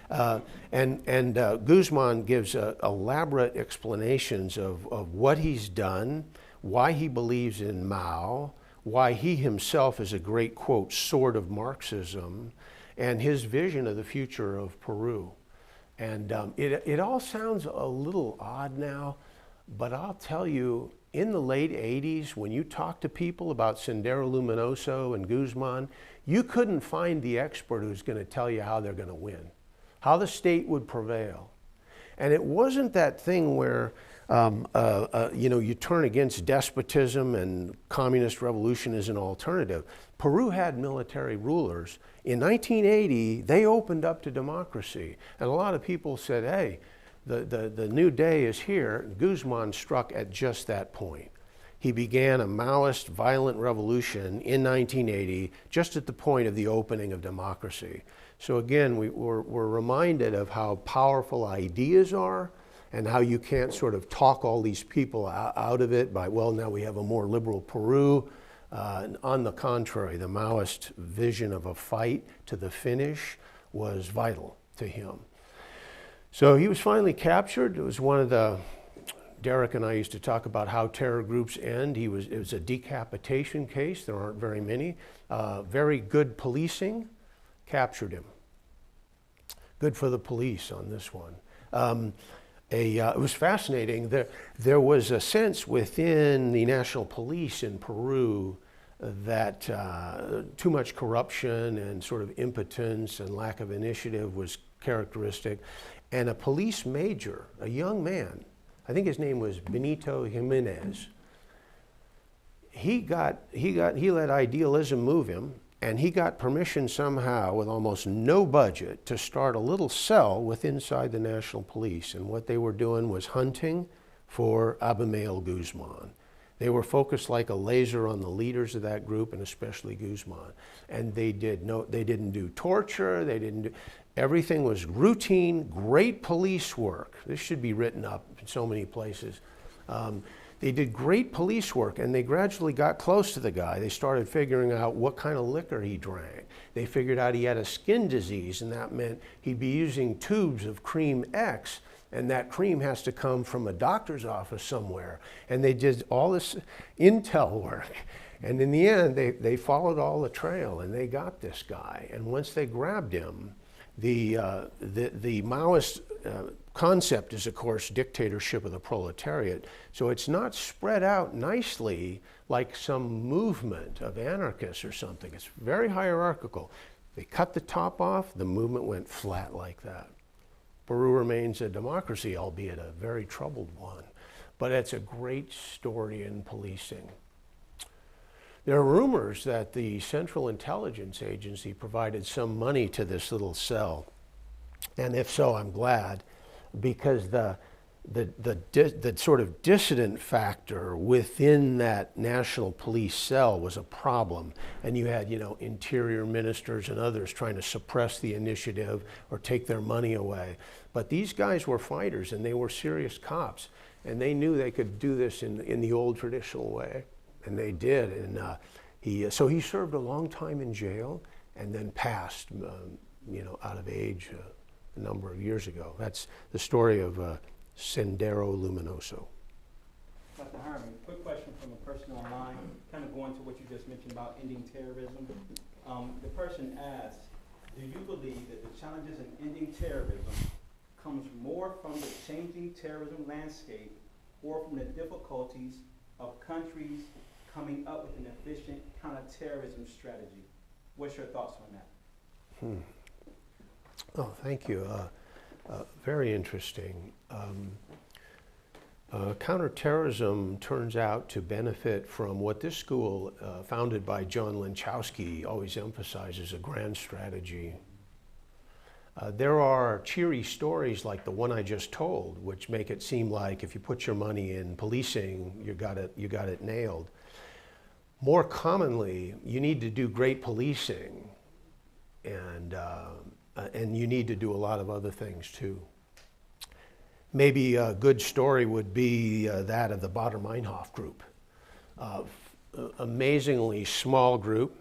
Speaker 2: And Guzman gives elaborate explanations of what he's done, why he believes in Mao, why he himself is a great, quote, sword of Marxism, and his vision of the future of Peru. And it all sounds a little odd now, but I'll tell you, in the late 80s, when you talk to people about Sendero Luminoso and Guzman, you couldn't find the expert who's going to tell you how they're going to win, how the state would prevail. And it wasn't that thing where you know, you turn against despotism and communist revolution as an alternative. Peru had military rulers. In 1980, they opened up to democracy. And a lot of people said, hey, the new day is here. Guzman struck at just that point. He began a Maoist violent revolution in 1980, just at the point of the opening of democracy. So again, we're reminded of how powerful ideas are, and how you can't sort of talk all these people out of it by, well, now we have a more liberal Peru. On the contrary, the Maoist vision of a fight to the finish was vital to him. So he was finally captured. It was one of the, Derek and I used to talk about how terror groups end. It was a decapitation case. There aren't very many. Very good policing captured him. Good for the police on this one. It was fascinating. There was a sense within the national police in Peru that too much corruption and sort of impotence and lack of initiative was characteristic. And a police major, a young man, I think his name was Benito Jimenez, he let idealism move him, and he got permission somehow with almost no budget to start a little cell inside the National Police. And what they were doing was hunting for Abimael Guzman. They were focused like a laser on the leaders of that group, and especially Guzman. And they didn't do torture, everything was routine, great police work. This should be written up in so many places. They did great police work, and they gradually got close to the guy. They started figuring out what kind of liquor he drank. They figured out he had a skin disease, and that meant he'd be using tubes of cream X, and that cream has to come from a doctor's office somewhere. And they did all this intel work. And in the end, they followed all the trail, and they got this guy. And once they grabbed him, the Maoist concept is, of course, dictatorship of the proletariat. So it's not spread out nicely like some movement of anarchists or something. It's very hierarchical. They cut the top off, the movement went flat like that. Peru remains a democracy, albeit a very troubled one. But it's a great story in policing. There are rumors that the Central Intelligence Agency provided some money to this little cell. And if so, I'm glad, because the sort of dissident factor within that national police cell was a problem. And you had, interior ministers and others trying to suppress the initiative or take their money away. But these guys were fighters, and they were serious cops. And they knew they could do this in the old traditional way. And they did. And so he served a long time in jail and then passed, out of age a number of years ago. That's the story of Sendero Luminoso.
Speaker 1: Dr. Harmon, quick question from a person online, kind of going to what you just mentioned about ending terrorism. The person asks, do you believe that the challenges in ending terrorism comes more from the changing terrorism landscape or from the difficulties of countries coming up with an efficient counterterrorism strategy? What's your thoughts on that?
Speaker 2: Oh, thank you. Very interesting. Counterterrorism turns out to benefit from what this school, founded by John Lenchowski, always emphasizes: a grand strategy. There are cheery stories like the one I just told, which make it seem like if you put your money in policing, you got it nailed. More commonly, you need to do great policing, and you need to do a lot of other things too. Maybe a good story would be that of the Baader-Meinhof group. Amazingly small group,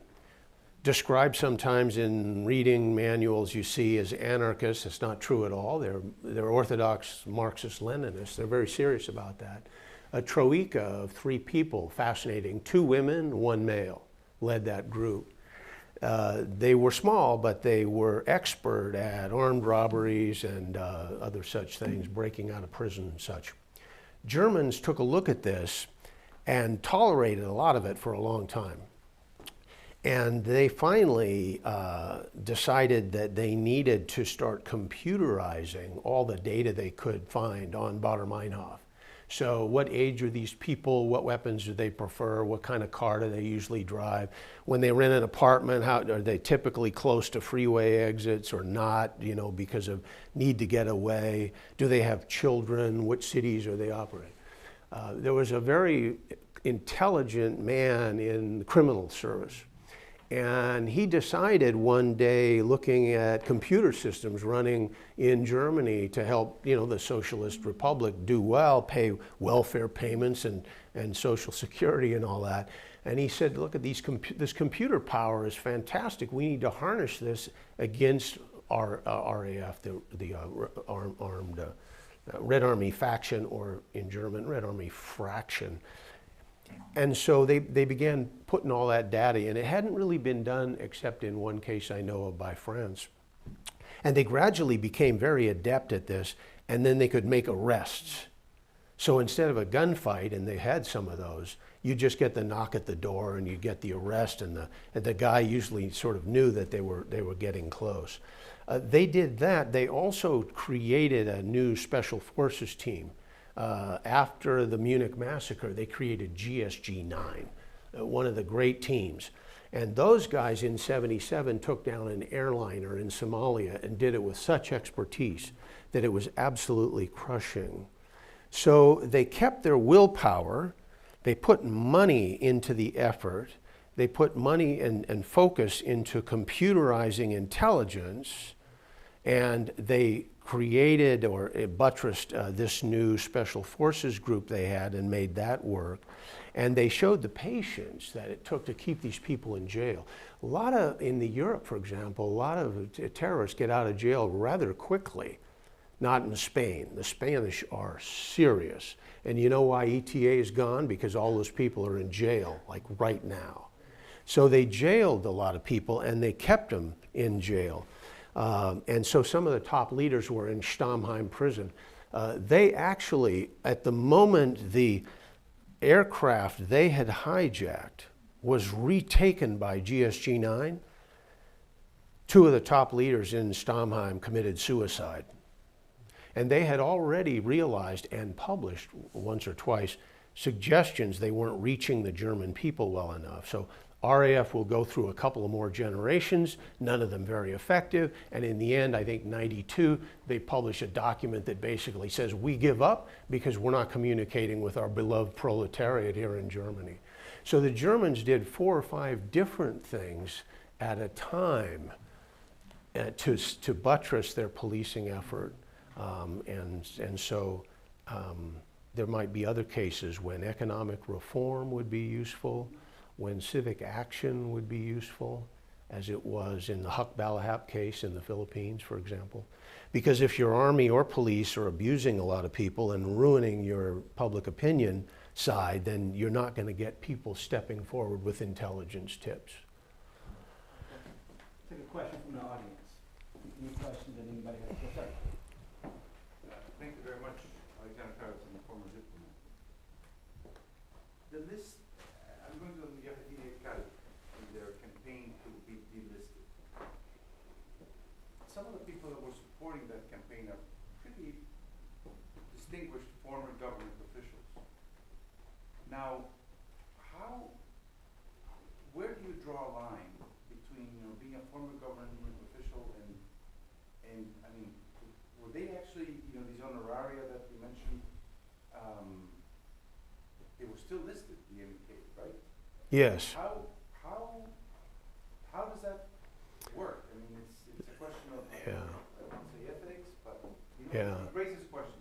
Speaker 2: described sometimes in reading manuals you see as anarchists. It's not true at all. They're orthodox Marxist-Leninists. They're very serious about that. A troika of 3 people, fascinating. 2 women, 1 male, led that group. They were small, but they were expert at armed robberies and other such things, breaking out of prison and such. Germans took a look at this and tolerated a lot of it for a long time. And they finally decided that they needed to start computerizing all the data they could find on Baader-Meinhof. So what age are these people? What weapons do they prefer? What kind of car do they usually drive? When they rent an apartment, how are they typically close to freeway exits or not, because of need to get away? Do they have children? Which cities are they operating? There was a very intelligent man in the criminal service. And he decided one day, looking at computer systems running in Germany to help, the Socialist Republic do well, pay welfare payments and Social Security and all that. And he said, look at this computer power is fantastic. We need to harness this against our RAF, the armed Red Army faction, or in German, Red Army fraction. And so they began putting all that data in. It hadn't really been done except in one case I know of by France. And they gradually became very adept at this, and then they could make arrests. So instead of a gunfight, and they had some of those, you just get the knock at the door and you get the arrest, and the guy usually sort of knew that they were getting close. They did that. They also created a new special forces team. After the Munich massacre, they created GSG-9, one of the great teams. And those guys in '77 took down an airliner in Somalia and did it with such expertise that it was absolutely crushing. So they kept their willpower, they put money into the effort, they put money and focus into computerizing intelligence, and they created or buttressed this new special forces group they had and made that work. And they showed the patience that it took to keep these people in jail. In Europe, for example, a lot of terrorists get out of jail rather quickly. Not in Spain. The Spanish are serious. And you know why ETA is gone? Because all those people are in jail, like right now. So they jailed a lot of people and they kept them in jail. And so some of the top leaders were in Stammheim prison. They actually, at the moment the aircraft they had hijacked was retaken by GSG-9, 2 of the top leaders in Stammheim committed suicide. And they had already realized and published once or twice suggestions they weren't reaching the German people well enough. So RAF will go through a couple of more generations, none of them very effective, and in the end, I think 92, they publish a document that basically says we give up because we're not communicating with our beloved proletariat here in Germany. So the Germans did 4 or 5 different things at a time to buttress their policing effort, and so there might be other cases when economic reform would be useful, when civic action would be useful, as it was in the Huck Balahap case in the Philippines, for example. Because if your army or police are abusing a lot of people and ruining your public opinion side, then you're not going to get people stepping forward with intelligence tips.
Speaker 1: Take a question from the audience. Any questions that anybody has? Yes, sir.
Speaker 5: Thank you very much, Alexander Patterson, the former diplomat. The list, I'm going to Yahya in their campaign to be delisted. Some of the people that were supporting that campaign are pretty distinguished former government officials. Now, where do you draw a line between being a former government official and I mean, were they actually, these honoraria that you mentioned, they were still listed, the MK, right?
Speaker 2: Yes.
Speaker 5: How does that work? I mean, it's a question of, I don't want to say ethics, but it raises questions.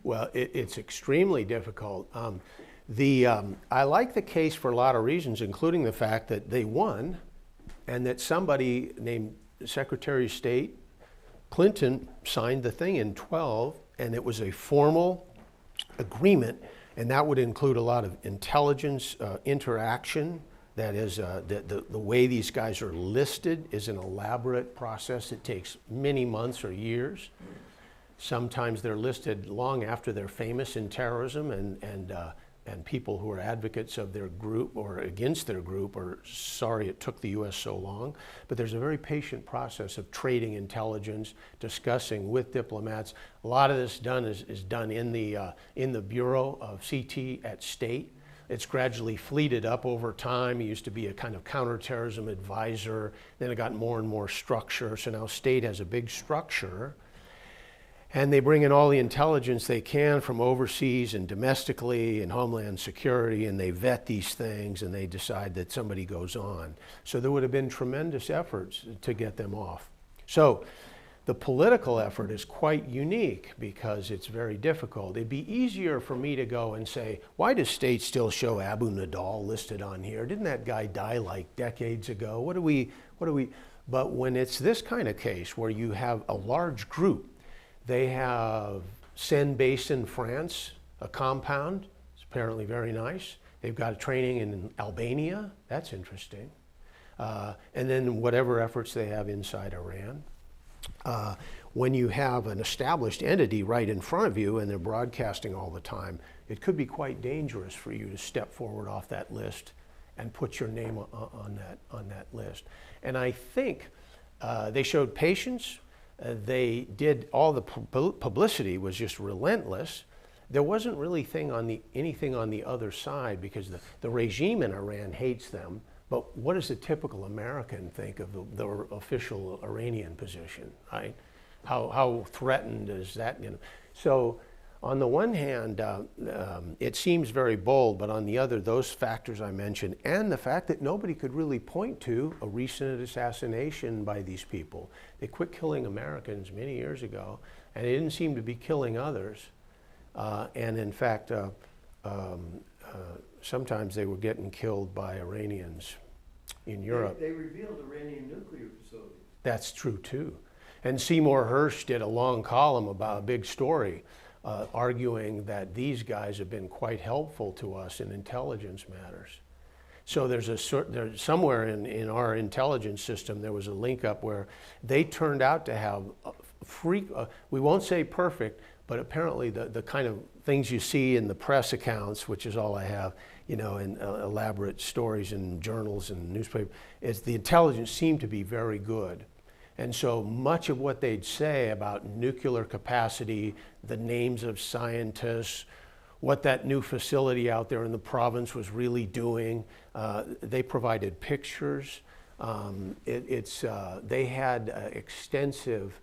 Speaker 2: Well, it's extremely difficult. I like the case for a lot of reasons, including the fact that they won, and that somebody named Secretary of State Clinton signed the thing in 12, and it was a formal agreement, and that would include a lot of intelligence interaction. That is, the way these guys are listed is an elaborate process that takes many months or years. Sometimes they're listed long after they're famous in terrorism, and people who are advocates of their group or against their group are sorry it took the U.S. so long. But there's a very patient process of trading intelligence, discussing with diplomats. A lot of this is done in the Bureau of CT at State. It's gradually fleeted up over time. It used to be a kind of counterterrorism advisor. Then it got more and more structure. So now State has a big structure. And they bring in all the intelligence they can from overseas and domestically and Homeland Security, and they vet these things and they decide that somebody goes on. So there would have been tremendous efforts to get them off. So the political effort is quite unique because it's very difficult. It'd be easier for me to go and say, why does State still show Abu Nidal listed on here? Didn't that guy die like decades ago? What do we? But when it's this kind of case where you have a large group, they have Seine base in France, a compound. It's apparently very nice. They've got a training in Albania. That's interesting. And then whatever efforts they have inside Iran. When you have an established entity right in front of you and they're broadcasting all the time, it could be quite dangerous for you to step forward off that list and put your name on that list. And I think they showed patience. They did all the publicity was just relentless. There wasn't really anything on the other side because the regime in Iran hates them. But what does a typical American think of the official Iranian position, right? How threatened is that? So on the one hand, it seems very bold, but on the other, those factors I mentioned, and the fact that nobody could really point to a recent assassination by these people. They quit killing Americans many years ago, and they didn't seem to be killing others. And in fact, sometimes they were getting killed by Iranians in Europe.
Speaker 4: They revealed Iranian nuclear facilities.
Speaker 2: That's true too. And Seymour Hersh did a long column about a big story arguing that these guys have been quite helpful to us in intelligence matters. So there's somewhere in our intelligence system there was a link up where they turned out to have we won't say perfect, but apparently the kind of things you see in the press accounts, which is all I have, in elaborate stories in journals and newspapers, is the intelligence seemed to be very good. And so much of what they'd say about nuclear capacity, the names of scientists, what that new facility out there in the province was really doing. They provided pictures. They had extensive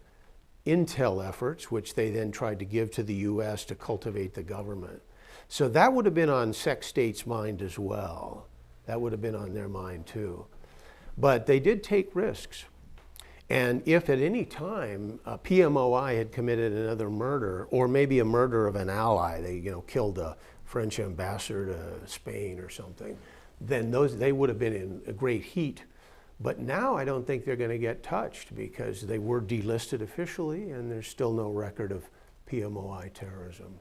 Speaker 2: intel efforts, which they then tried to give to the U.S. to cultivate the government. So that would have been on Sec State's mind as well. That would have been on their mind too. But they did take risks. And if at any time PMOI had committed another murder, or maybe a murder of an ally, they killed a French ambassador to Spain or something, then they would have been in a great heat. But now I don't think they're going to get touched because they were delisted officially and there's still no record of PMOI terrorism.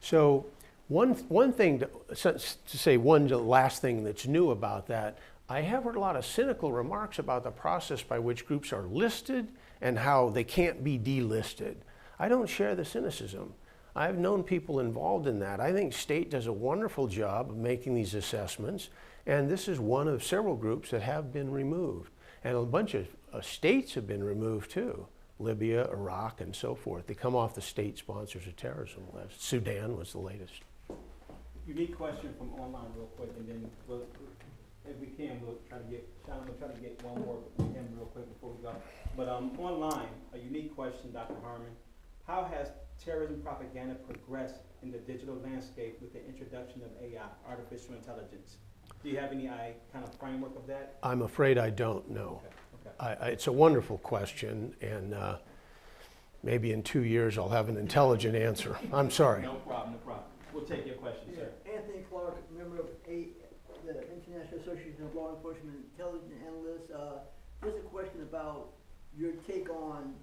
Speaker 2: So one thing, to say one last thing that's new about that, I have heard a lot of cynical remarks about the process by which groups are listed and how they can't be delisted. I don't share the cynicism. I've known people involved in that. I think state does a wonderful job of making these assessments, and this is one of several groups that have been removed. And a bunch of states have been removed too. Libya, Iraq, and so forth. They come off the state sponsors of terrorism list. Sudan was the latest.
Speaker 1: Unique question from online real quick, and then if we can, we'll try to get, Sean, we'll try to get one more from him real quick before we go. But online, a unique question, Dr. Harmon. How has terrorism propaganda progressed in the digital landscape with the introduction of AI, artificial intelligence? Do you have any kind of framework of that? I'm
Speaker 2: afraid I don't know.
Speaker 1: Okay.
Speaker 2: It's a wonderful question, and maybe in 2 years I'll have an intelligent answer. I'm sorry.
Speaker 1: No problem, no problem. We'll take your question, sir.
Speaker 6: Anthony Clark, member of the International Association of Law Enforcement Intelligence Analysts. Just a question about your take on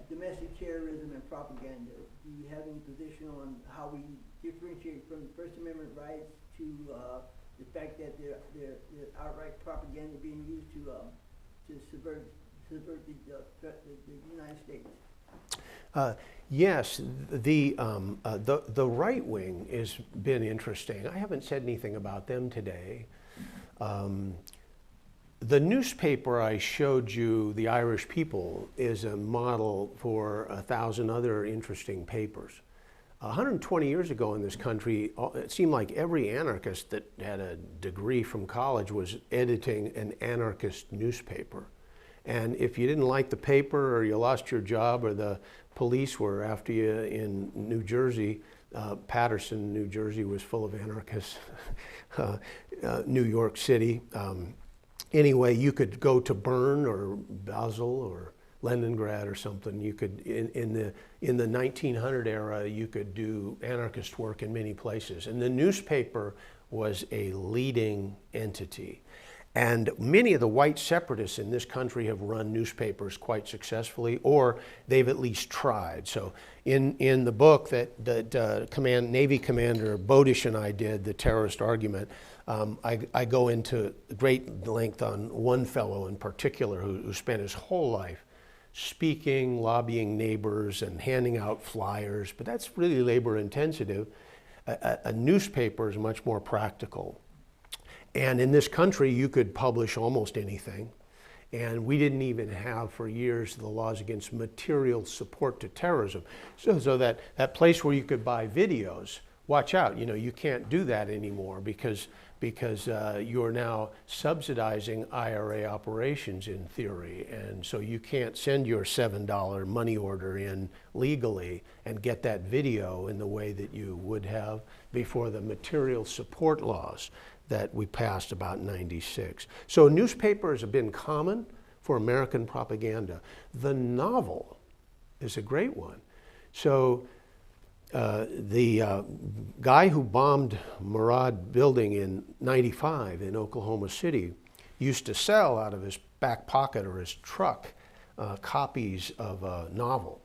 Speaker 6: domestic terrorism and propaganda. Do you have any position on how we differentiate from the First Amendment rights to the fact that they're outright propaganda being used to subvert the United States?
Speaker 2: Yes, the right wing has been interesting. I haven't said anything about them today. The newspaper I showed you, The Irish People, is a model for 1,000 other interesting papers. 120 years ago in this country, it seemed like every anarchist that had a degree from college was editing an anarchist newspaper. And if you didn't like the paper, or you lost your job, or the police were after you in New Jersey, Paterson, New Jersey was full of anarchists, New York City. Anyway, you could go to Bern or Basel or Leningrad or something. You could, in the 1900 era, you could do anarchist work in many places. And the newspaper was a leading entity. And many of the white separatists in this country have run newspapers quite successfully, or they've at least tried. So in the book that Navy Commander Bowdish and I did, The Terrorist Argument, I go into great length on one fellow in particular who spent his whole life speaking, lobbying neighbors, and handing out flyers. But that's really labor intensive. A newspaper is much more practical. And in this country, you could publish almost anything. And we didn't even have, for years, the laws against material support to terrorism. So that place where you could buy videos, watch out, you can't do that anymore because you're now subsidizing IRA operations in theory. And so you can't send your $7 money order in legally and get that video in the way that you would have before the material support laws that we passed about '96. So newspapers have been common for American propaganda. The novel is a great one. So the guy who bombed Murad building in '95 in Oklahoma City used to sell out of his back pocket or his truck copies of a novel,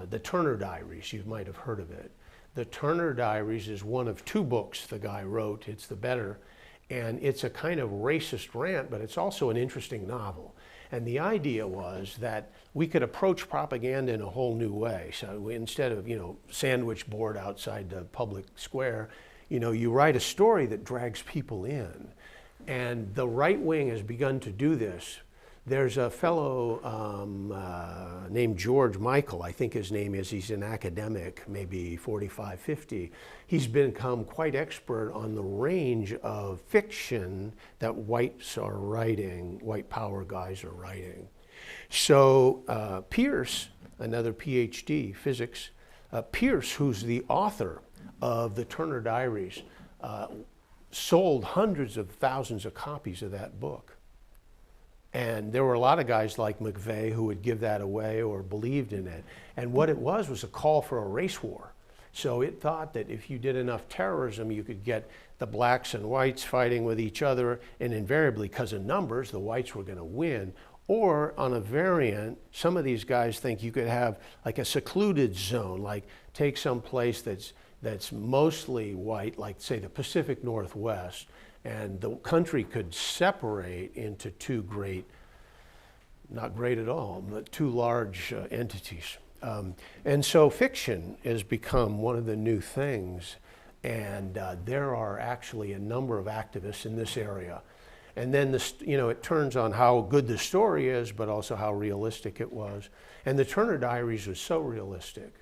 Speaker 2: the Turner Diaries. You might have heard of it. The Turner Diaries is one of 2 books the guy wrote. It's the better. And it's a kind of racist rant, but it's also an interesting novel. And the idea was that we could approach propaganda in a whole new way. So instead of, sandwich board outside the public square, you write a story that drags people in. And the right wing has begun to do this. There's a fellow named George Michael, I think his name is. He's an academic, maybe 45, 50. He's become quite expert on the range of fiction that whites are writing, white power guys are writing. So Pierce, another PhD, physics, Pierce, who's the author of the Turner Diaries, sold hundreds of thousands of copies of that book. And there were a lot of guys like McVeigh who would give that away or believed in it. And what it was a call for a race war. So it thought that if you did enough terrorism, you could get the blacks and whites fighting with each other, and invariably, because of numbers, the whites were going to win. Or on a variant, some of these guys think you could have like a secluded zone, like take some place that's mostly white, like say the Pacific Northwest, and the country could separate into two great, not great at all, but two large entities. And so fiction has become one of the new things, and there are actually a number of activists in this area. And then it turns on how good the story is, but also how realistic it was. And the Turner Diaries was so realistic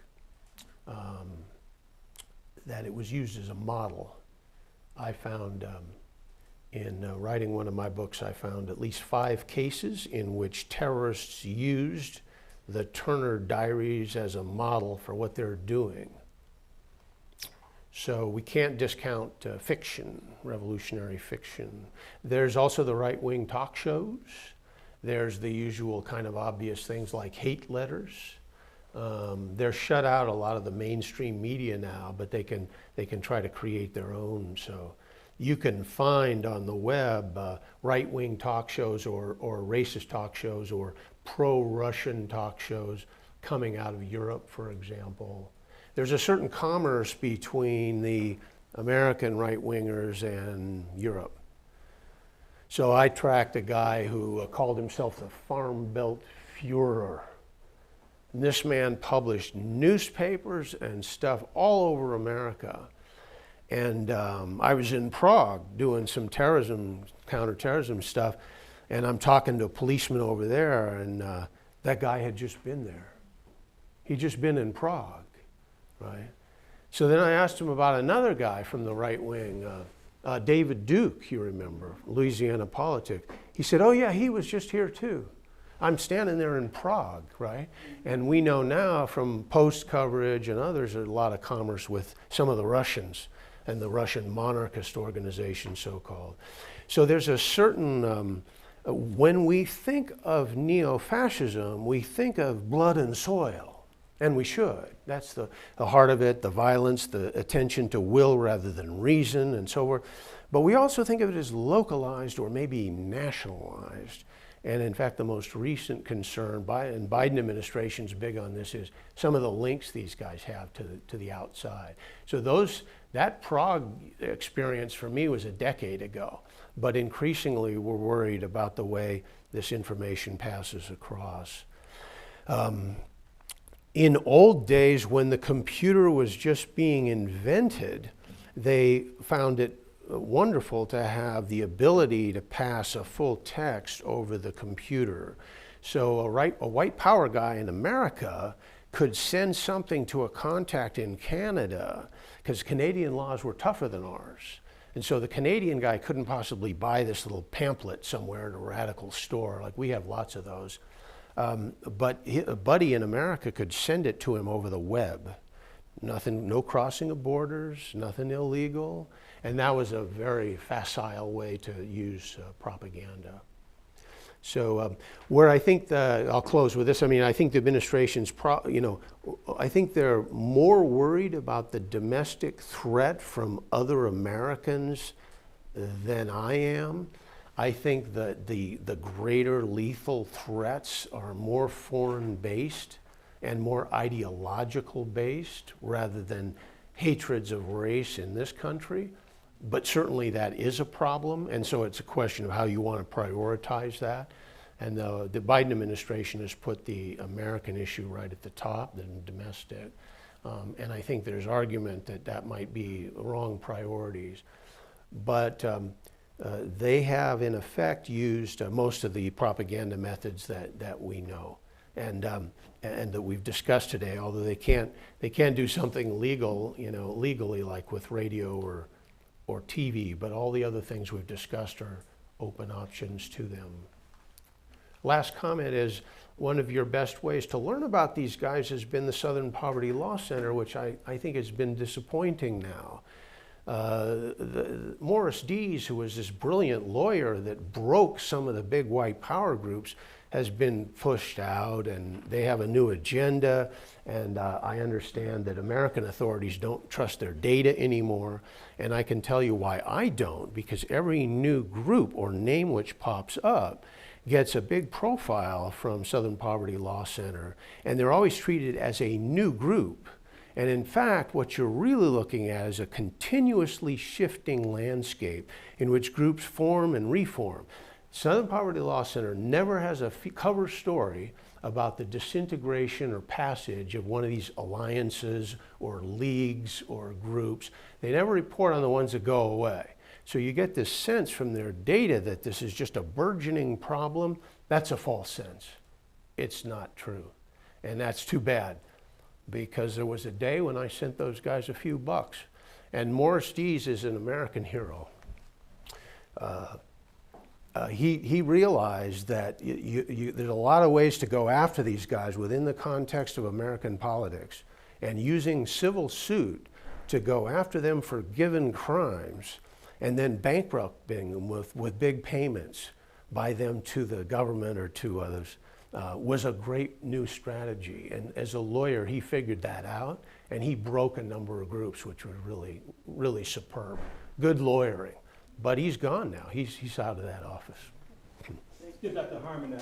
Speaker 2: that it was used as a model. I found in writing one of my books, I found at least 5 cases in which terrorists used the Turner Diaries as a model for what they're doing. So we can't discount fiction, revolutionary fiction. There's also the right-wing talk shows. There's the usual kind of obvious things like hate letters. They're shut out a lot of the mainstream media now, but they can try to create their own. So you can find on the web right-wing talk shows or racist talk shows or pro-Russian talk shows coming out of Europe, for example. There's a certain commerce between the American right-wingers and Europe. So I tracked a guy who called himself the Farm Belt Führer. And this man published newspapers and stuff all over America. And I was in Prague doing some counterterrorism stuff, and I'm talking to a policeman over there, and that guy had just been there. He'd just been in Prague. Right. So then I asked him about another guy from the right wing, David Duke, you remember, Louisiana politics. He said, oh yeah, he was just here too. I'm standing there in Prague, right? And we know now from Post coverage and others, there's a lot of commerce with some of the Russians and the Russian monarchist organization, so-called. So there's a certain, when we think of neo-fascism, we think of blood and soil. And we should. That's the heart of it, the violence, the attention to will rather than reason, and so forth. But we also think of it as localized or maybe nationalized. And in fact, the most recent concern, and Biden administration's big on this, is some of the links these guys have to the outside. So that Prague experience for me was a decade ago. But increasingly, we're worried about the way this information passes across. In old days, when the computer was just being invented, they found it wonderful to have the ability to pass a full text over the computer. So a white power guy in America could send something to a contact in Canada, because Canadian laws were tougher than ours. And so the Canadian guy couldn't possibly buy this little pamphlet somewhere at a radical store, like we have lots of those. But a buddy in America could send it to him over the web. Nothing, no crossing of borders, nothing illegal. And that was a very facile way to use propaganda. So where I think I'll close with this, I mean, I think the administration's, I think they're more worried about the domestic threat from other Americans than I am. I think that the greater lethal threats are more foreign-based and more ideological-based rather than hatreds of race in this country. But certainly that is a problem, and so it's a question of how you want to prioritize that. And the Biden administration has put the American issue right at the top, the domestic. And I think there's argument that that might be wrong priorities. But they have in effect used most of the propaganda methods that we know and that we've discussed today, although they can't do something legal, legally, like with radio or TV, but all the other things we've discussed are open options to them. Last comment is, one of your best ways to learn about these guys has been the Southern Poverty Law Center, which I think has been disappointing now. Morris Dees, who was this brilliant lawyer that broke some of the big white power groups, has been pushed out, and they have a new agenda, and I understand that American authorities don't trust their data anymore, and I can tell you why I don't, because every new group or name which pops up gets a big profile from Southern Poverty Law Center, and they're always treated as a new group. And in fact, what you're really looking at is a continuously shifting landscape in which groups form and reform. Southern Poverty Law Center never has a cover story about the disintegration or passage of one of these alliances or leagues or groups. They never report on the ones that go away. So you get this sense from their data that this is just a burgeoning problem. That's a false sense. It's not true. And that's too bad, because there was a day when I sent those guys a few bucks. And Morris Dees is an American hero. He realized that there's a lot of ways to go after these guys within the context of American politics, and using civil suit to go after them for given crimes and then bankrupting them with big payments by them to the government or to others was a great new strategy. And as a lawyer, he figured that out, and he broke a number of groups, which was really, really superb. Good lawyering. But he's gone now. He's out of that office.
Speaker 1: Let's give Dr. Harmon a